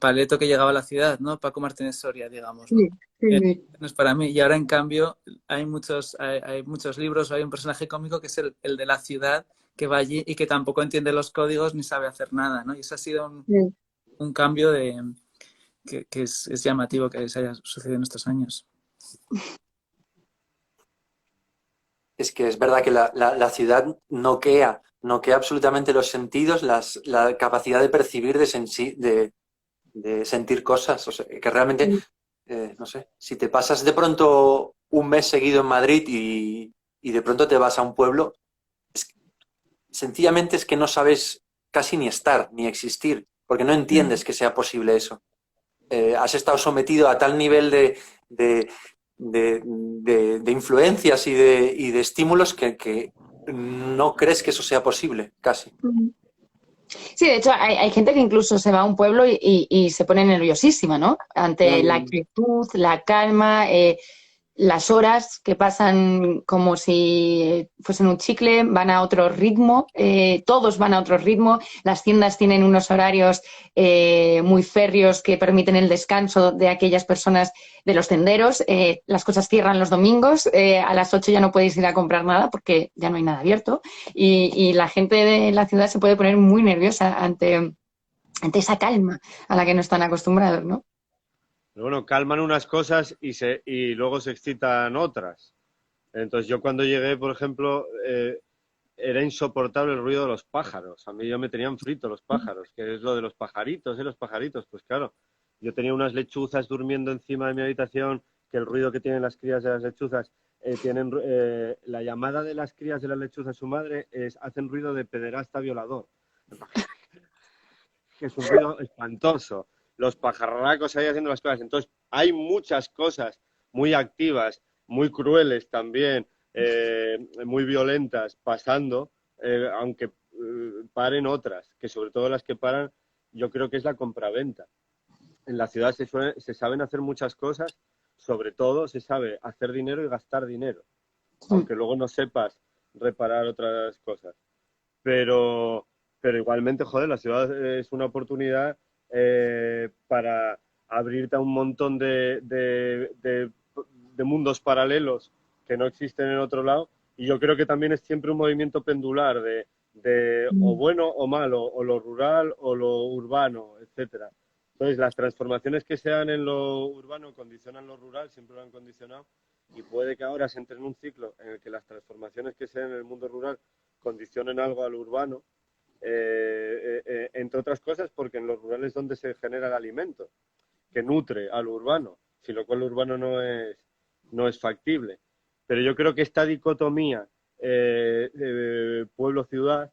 paleto que llegaba a la ciudad, ¿no? Paco Martínez Soria, digamos, ¿no? Sí, sí, sí. No es para mí. Y ahora, en cambio, hay muchos libros, hay un personaje cómico que es el de la ciudad que va allí y que tampoco entiende los códigos ni sabe hacer nada, ¿no? Y eso ha sido un cambio que es llamativo que se haya sucedido en estos años. Es que es verdad que la ciudad noquea absolutamente los sentidos, la capacidad de percibir, de sentir cosas. O sea, que realmente, no sé, si te pasas de pronto un mes seguido en Madrid y de pronto te vas a un pueblo, sencillamente es que no sabes casi ni estar, ni existir, porque no entiendes que sea posible eso. Has estado sometido a tal nivel de, de influencias y de estímulos que no crees que eso sea posible, casi. Sí, de hecho, hay gente que incluso se va a un pueblo y se pone nerviosísima, ¿no? Ante la quietud, la calma, las horas que pasan como si fuesen un chicle, van a otro ritmo, todos van a otro ritmo, las tiendas tienen unos horarios muy férreos que permiten el descanso de aquellas personas, de los tenderos, las cosas cierran los domingos, a las 8 ya no podéis ir a comprar nada porque ya no hay nada abierto y la gente de la ciudad se puede poner muy nerviosa ante esa calma a la que no están acostumbrados, ¿no? Pero bueno, calman unas cosas y luego se excitan otras. Entonces yo cuando llegué, por ejemplo, era insoportable el ruido de los pájaros. A mí ya me tenían frito los pájaros, que es lo de los pajaritos, ¿eh? Los pajaritos, pues claro. Yo tenía unas lechuzas durmiendo encima de mi habitación, que el ruido que tienen las crías de las lechuzas, la llamada de las crías de las lechuzas a su madre hacen ruido de pederasta violador. Que es un ruido espantoso. Los pajarracos ahí haciendo las cosas. Entonces, hay muchas cosas muy activas, muy crueles también, muy violentas pasando, aunque paren otras, que sobre todo las que paran, yo creo que es la compraventa. En la ciudad se saben hacer muchas cosas, sobre todo se sabe hacer dinero y gastar dinero, aunque luego no sepas reparar otras cosas. Pero, pero igualmente, joder, la ciudad es una oportunidad para abrirte a un montón de mundos paralelos que no existen en otro lado. Y yo creo que también es siempre un movimiento pendular de o bueno o malo, o lo rural o lo urbano, etcétera. Entonces, las transformaciones que se dan en lo urbano condicionan lo rural, siempre lo han condicionado, y puede que ahora se entre en un ciclo en el que las transformaciones que se dan en el mundo rural condicionen algo al urbano entre otras cosas porque en lo rural es donde se genera el alimento, que nutre a lo urbano, sin lo cual lo urbano no es factible. Pero yo creo que esta dicotomía pueblo-ciudad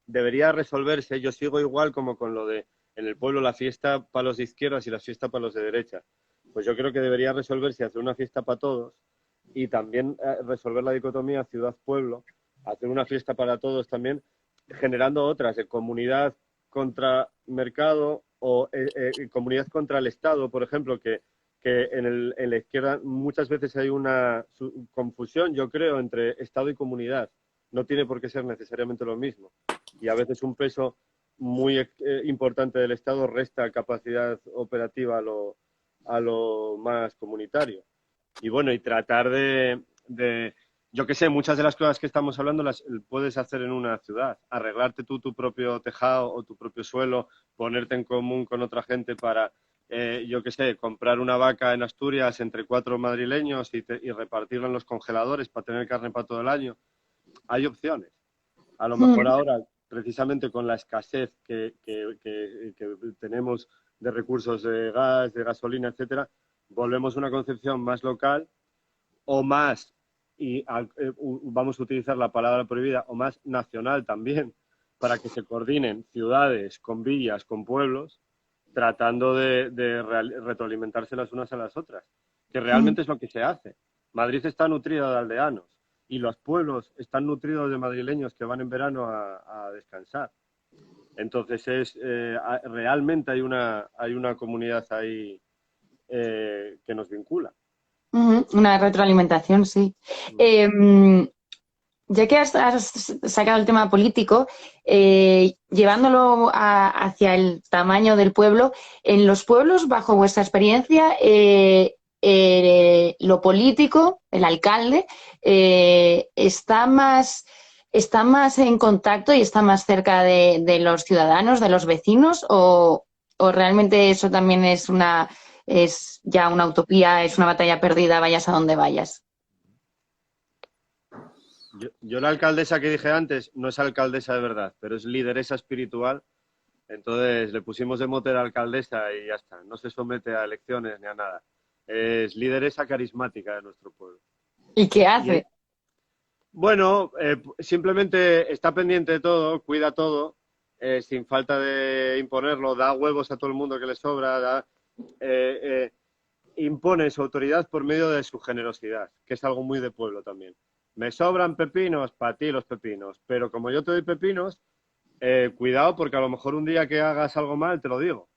debería resolverse. Yo sigo igual como con lo de en el pueblo la fiesta para los de izquierdas y la fiesta para los de derecha. Pues yo creo que debería resolverse hacer una fiesta para todos y también resolver la dicotomía ciudad-pueblo, hacer una fiesta para todos también, generando otras, de comunidad contra mercado o comunidad contra el Estado, por ejemplo, que en la izquierda muchas veces hay una confusión, yo creo, entre Estado y comunidad. No tiene por qué ser necesariamente lo mismo. Y a veces un peso muy importante del Estado resta capacidad operativa a lo más comunitario. Y bueno, y tratar yo qué sé, muchas de las cosas que estamos hablando las puedes hacer en una ciudad. Arreglarte tú tu propio tejado o tu propio suelo, ponerte en común con otra gente para, yo qué sé, comprar una vaca en Asturias entre 4 madrileños y repartirla en los congeladores para tener carne para todo el año. Hay opciones. A lo mejor ahora, precisamente con la escasez que tenemos de recursos de gas, de gasolina, etcétera, volvemos a una concepción más local o más, y vamos a utilizar la palabra prohibida, o más nacional también, para que se coordinen ciudades con villas, con pueblos, tratando de retroalimentarse las unas a las otras, que realmente es lo que se hace. Madrid está nutrida de aldeanos y los pueblos están nutridos de madrileños que van en verano a descansar. Entonces realmente hay una comunidad ahí que nos vincula. Una retroalimentación, sí. Ya que has sacado el tema político, llevándolo hacia el tamaño del pueblo, en los pueblos, bajo vuestra experiencia, lo político, el alcalde, está más en contacto y está más cerca de los ciudadanos, de los vecinos, o realmente eso también es ya una utopía, es una batalla perdida, vayas a donde vayas? Yo la alcaldesa que dije antes no es alcaldesa de verdad, pero es lideresa espiritual. Entonces le pusimos de mote a la alcaldesa y ya está. No se somete a elecciones ni a nada. Es lideresa carismática de nuestro pueblo. ¿Y qué hace? Bueno, simplemente está pendiente de todo, cuida todo, sin falta de imponerlo, da huevos a todo el mundo que le sobra, impone su autoridad por medio de su generosidad, que es algo muy de pueblo también. Me sobran pepinos, para ti los pepinos, pero como yo te doy pepinos, cuidado porque a lo mejor un día que hagas algo mal te lo digo.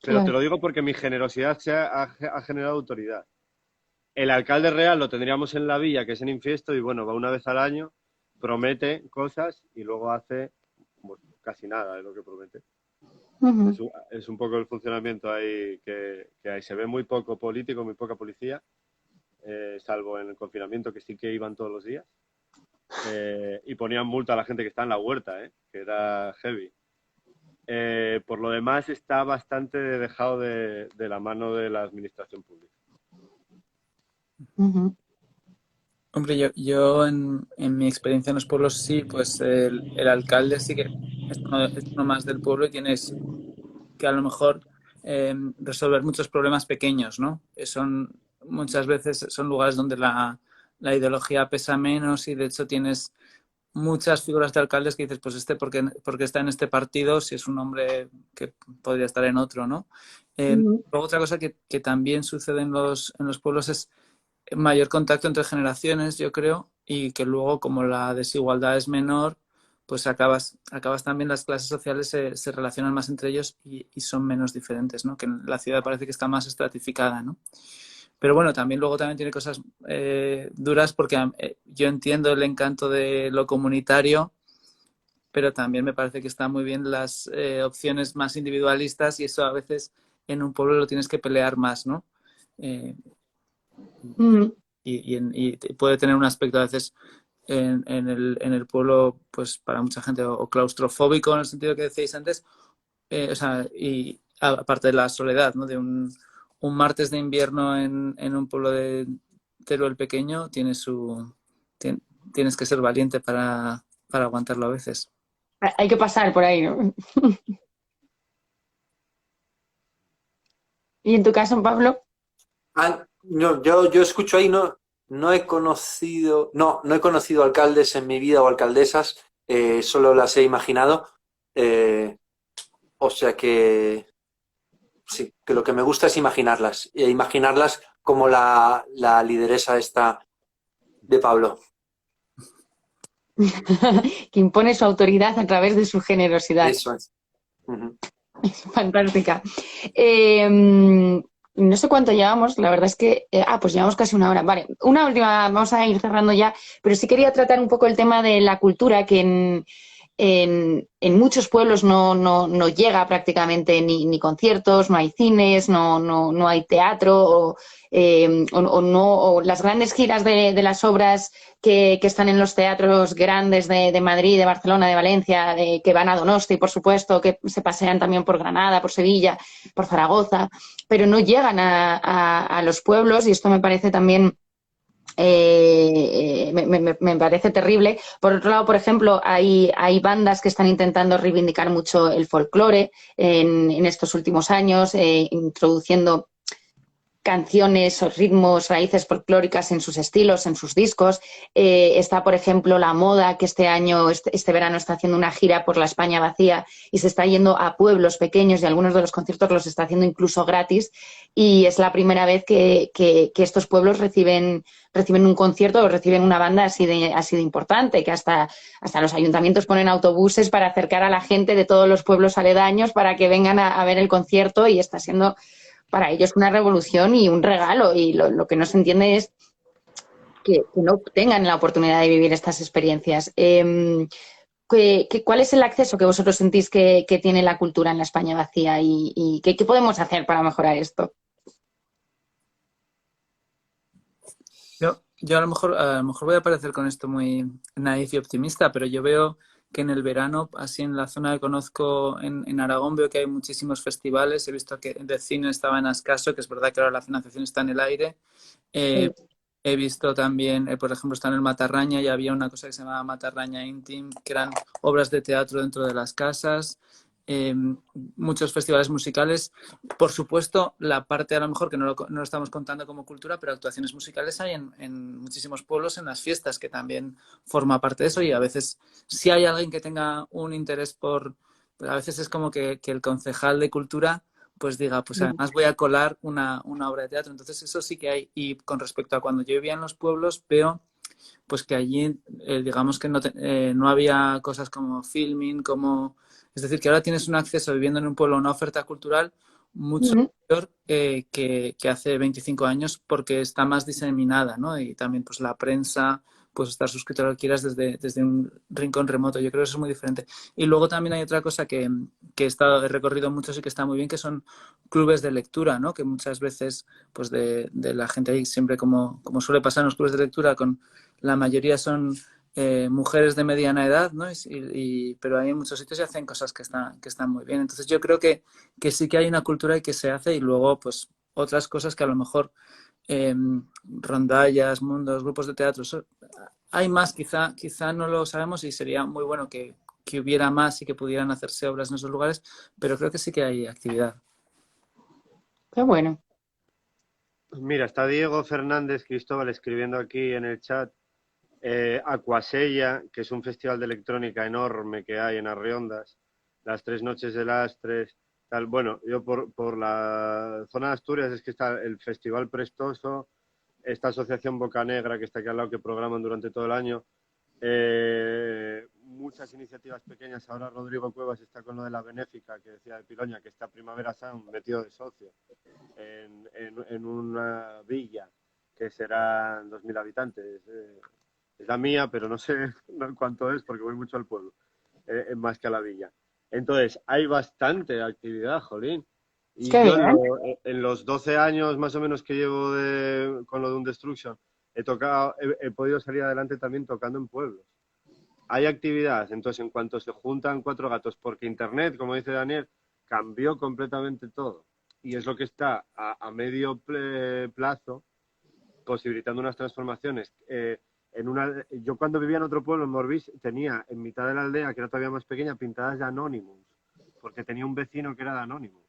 Pero claro, te lo digo porque mi generosidad ha generado autoridad. El alcalde real lo tendríamos en la villa, que es en Infiesto, y bueno, va una vez al año, promete cosas y luego hace pues, casi nada de lo que promete. Es un poco el funcionamiento ahí que ahí se ve muy poco político, muy poca policía. Salvo en el confinamiento, que sí que iban todos los días. Y ponían multa a la gente que está en la huerta, que era heavy. Por lo demás, está bastante dejado de la mano de la administración pública. Hombre, yo en mi experiencia en los pueblos sí, pues el alcalde sí que es uno más del pueblo y tienes que a lo mejor resolver muchos problemas pequeños, ¿no? Muchas veces son lugares donde la ideología pesa menos y de hecho tienes muchas figuras de alcaldes que dices, pues porque está en este partido si es un hombre que podría estar en otro, ¿no? Luego otra cosa que también sucede en los pueblos es mayor contacto entre generaciones, yo creo, y que luego como la desigualdad es menor, pues acabas también, las clases sociales se relacionan más entre ellos y son menos diferentes, ¿no? Que en la ciudad parece que está más estratificada, ¿no? Pero bueno, luego también tiene cosas duras porque yo entiendo el encanto de lo comunitario, pero también me parece que están muy bien las opciones más individualistas y eso a veces en un pueblo lo tienes que pelear más, ¿no? Y puede tener un aspecto a veces en el pueblo, pues para mucha gente, o claustrofóbico en el sentido que decíais antes, y aparte de la soledad, ¿no? De un martes de invierno en un pueblo de Teruel pequeño, tienes que ser valiente para aguantarlo a veces. Hay que pasar por ahí, ¿no? ¿Y en tu caso, Pablo? No, yo escucho ahí, no he conocido, no he conocido alcaldes en mi vida o alcaldesas, solo las he imaginado. eh, o sea que sí, que lo que me gusta es imaginarlas, e imaginarlas como la lideresa esta de Pablo. Que impone su autoridad a través de su generosidad. Eso es. Ujú. Fantástica. No sé cuánto llevamos, la verdad es que, pues llevamos casi una hora. Vale, una última, vamos a ir cerrando ya, pero sí quería tratar un poco el tema de la cultura, que en muchos pueblos no llega prácticamente ni conciertos, no hay cines, no hay teatro, o las grandes giras de las obras que están en los teatros grandes de Madrid, de Barcelona, de Valencia, que van a Donosti, por supuesto, que se pasean también por Granada, por Sevilla, por Zaragoza, pero no llegan a los pueblos, y esto me parece también me parece terrible. Por otro lado, por ejemplo, hay bandas que están intentando reivindicar mucho el folclore en estos últimos años, introduciendo canciones o ritmos, raíces folclóricas en sus estilos, en sus discos. Está, por ejemplo, La Moda, que este año, este verano, está haciendo una gira por la España vacía y se está yendo a pueblos pequeños, y algunos de los conciertos los está haciendo incluso gratis. Y es la primera vez que estos pueblos reciben un concierto o reciben una banda así de importante, que hasta los ayuntamientos ponen autobuses para acercar a la gente de todos los pueblos aledaños para que vengan a ver el concierto, y está siendo para ellos una revolución y un regalo. Y lo que no se entiende es que no tengan la oportunidad de vivir estas experiencias. ¿Cuál es el acceso que vosotros sentís que tiene la cultura en la España vacía, y qué podemos hacer para mejorar esto? Yo a lo mejor voy a parecer con esto muy naif y optimista, pero yo veo que en el verano, así en la zona que conozco en Aragón, veo que hay muchísimos festivales. He visto que de cine estaba en Ascaso, que es verdad que ahora la financiación está en el aire. Eh, Sí. He visto también, por ejemplo, está en el Matarraña, y había una cosa que se llamaba Matarraña Intim, que eran obras de teatro dentro de las casas. Eh, Muchos festivales musicales. Por supuesto, la parte a lo mejor que no lo estamos contando como cultura, pero actuaciones musicales hay en muchísimos pueblos, en las fiestas, que también forma parte de eso. Y a veces, si hay alguien que tenga un interés pues a veces es como que el concejal de cultura pues diga, pues además voy a colar una obra de teatro. Entonces eso sí que hay. Y con respecto a cuando yo vivía en los pueblos, veo pues que allí, digamos que no había cosas como filming, es decir, que ahora tienes un acceso viviendo en un pueblo a una oferta cultural mucho Ujú. mayor que hace 25 años, porque está más diseminada, ¿no? Y también pues la prensa, pues estar suscrito a lo que quieras desde un rincón remoto. Yo creo que eso es muy diferente. Y luego también hay otra cosa he recorrido muchos y que está muy bien, que son clubes de lectura, ¿no? Que muchas veces, pues de la gente ahí, siempre como suele pasar en los clubes de lectura, la mayoría son mujeres de mediana edad, ¿no? Pero hay en muchos sitios y hacen cosas que están muy bien. Entonces yo creo que sí que hay una cultura y que se hace, y luego pues otras cosas que a lo mejor eh, rondallas, mundos, grupos de teatro, hay más, quizá no lo sabemos, y sería muy bueno que hubiera más y que pudieran hacerse obras en esos lugares, pero creo que sí que hay actividad. Qué bueno. Mira, está Diego Fernández Cristóbal escribiendo aquí en el chat. Aquasella, que es un festival de electrónica enorme que hay en Arriondas, las 3 noches de Lastres, tal. Bueno, yo por la zona de Asturias es que está el Festival Prestoso, esta asociación Boca Negra que está aquí al lado, que programan durante todo el año. Muchas iniciativas pequeñas. Ahora Rodrigo Cuevas está con lo de la benéfica que decía de Piloña, que está Primavera Sound metido de socio en una villa que serán 2.000 habitantes. Es la mía, pero no sé cuánto es porque voy mucho al pueblo, más que a la villa. Entonces, hay bastante actividad, jolín. Y Qué yo bien. en los 12 años más o menos que llevo con lo de un Destruction, he podido salir adelante también tocando en pueblos. Hay actividad, entonces en cuanto se juntan cuatro gatos, porque Internet, como dice Daniel, cambió completamente todo. Y es lo que está a medio plazo posibilitando unas transformaciones. Yo cuando vivía en otro pueblo, en Morbís, tenía en mitad de la aldea, que era todavía más pequeña, pintadas de Anonymous, porque tenía un vecino que era de Anonymous.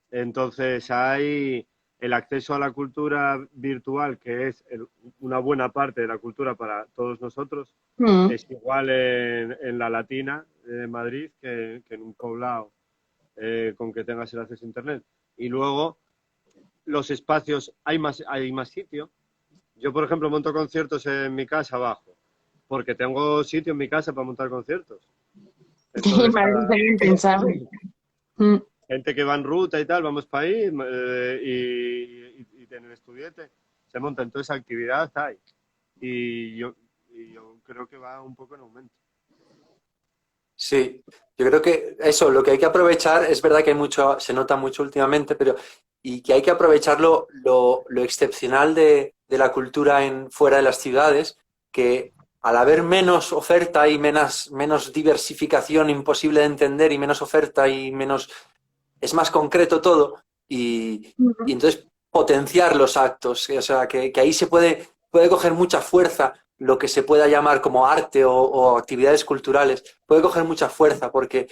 Entonces hay el acceso a la cultura virtual, que es una buena parte de la cultura para todos nosotros, es igual en la Latina de Madrid que en un poblado con que tengas el acceso a Internet. Y luego los espacios, hay más sitio. Yo, por ejemplo, monto conciertos en mi casa abajo, porque tengo sitio en mi casa para montar conciertos. Sí, Entonces, parece bien pensado. gente que va en ruta y tal, vamos para ahí y en el estudiante se monta. Entonces, actividad hay. Y yo creo que va un poco en aumento. Sí, yo creo que eso, lo que hay que aprovechar, es verdad que hay mucho, se nota mucho últimamente, pero y que hay que aprovechar lo excepcional de la cultura fuera de las ciudades, que al haber menos oferta y menos diversificación imposible de entender y menos oferta y menos, es más concreto todo y entonces potenciar los actos, o sea, que ahí se puede coger mucha fuerza lo que se pueda llamar como arte o actividades culturales, puede coger mucha fuerza porque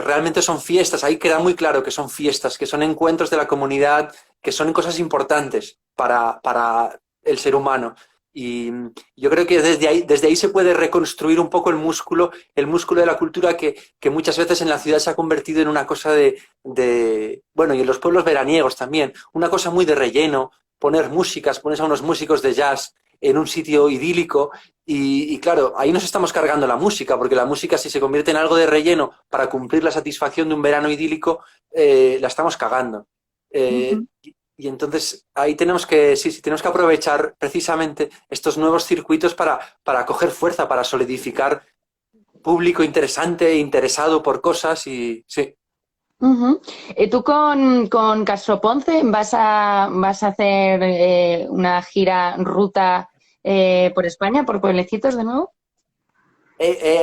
realmente son fiestas, ahí queda muy claro que son fiestas, que son encuentros de la comunidad, que son cosas importantes para el ser humano. Y yo creo que desde ahí se puede reconstruir un poco el músculo de la cultura que muchas veces en la ciudad se ha convertido en una cosa bueno, y en los pueblos veraniegos también, una cosa muy de relleno, poner músicas, pones a unos músicos de jazz en un sitio idílico y claro, ahí nos estamos cargando la música, porque la música si se convierte en algo de relleno para cumplir la satisfacción de un verano idílico, la estamos cagando. Y entonces ahí tenemos que aprovechar precisamente estos nuevos circuitos para coger fuerza, para solidificar público interesante, interesado por cosas y sí. ¿Tú con Castro Ponce vas a hacer una gira ruta por España, por pueblecitos de nuevo?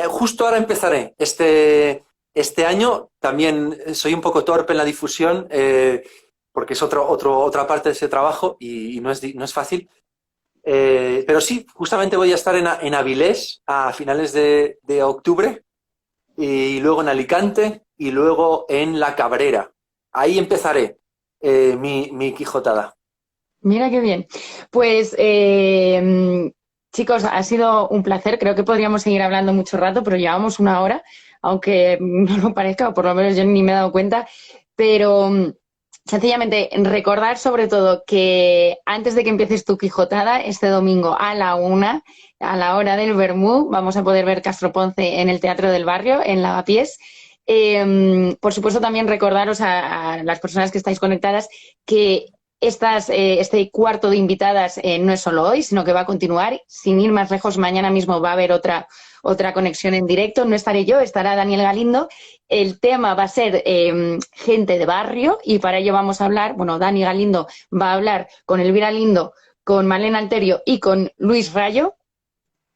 Justo ahora empezaré. Este año también soy un poco torpe en la difusión porque es otra parte de ese trabajo y no es fácil. Pero sí, justamente voy a estar en Avilés a finales de octubre y luego en Alicante y luego en La Cabrera. Ahí empezaré mi Quijotada. Mira qué bien. Pues chicos, ha sido un placer. Creo que podríamos seguir hablando mucho rato, pero llevamos una hora, aunque no lo parezca, o por lo menos yo ni me he dado cuenta. Pero sencillamente recordar sobre todo que antes de que empieces tu Quijotada, este domingo a la 1, a la hora del vermú, vamos a poder ver Castro Ponce en el Teatro del Barrio, en Lavapiés. Por supuesto, también recordaros a las personas que estáis conectadas que este cuarto de invitadas no es solo hoy, sino que va a continuar. Sin ir más lejos, mañana mismo va a haber otra conexión en directo. No estaré yo, estará Daniel Galindo. El tema va a ser gente de barrio y para ello vamos a hablar, bueno, Dani Galindo va a hablar con Elvira Lindo, con Malena Alterio y con Luis Rayo.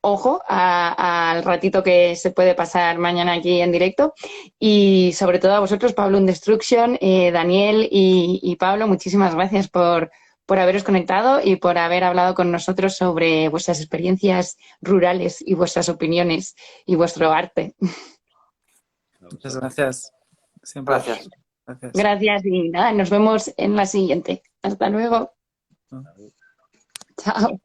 Ojo al ratito que se puede pasar mañana aquí en directo. Y sobre todo a vosotros, Pablo Destruction, Daniel y Pablo, muchísimas gracias por haberos conectado y por haber hablado con nosotros sobre vuestras experiencias rurales y vuestras opiniones y vuestro arte. Muchas gracias. Siempre. Gracias. Gracias y nada, nos vemos en la siguiente. Hasta luego. Chao.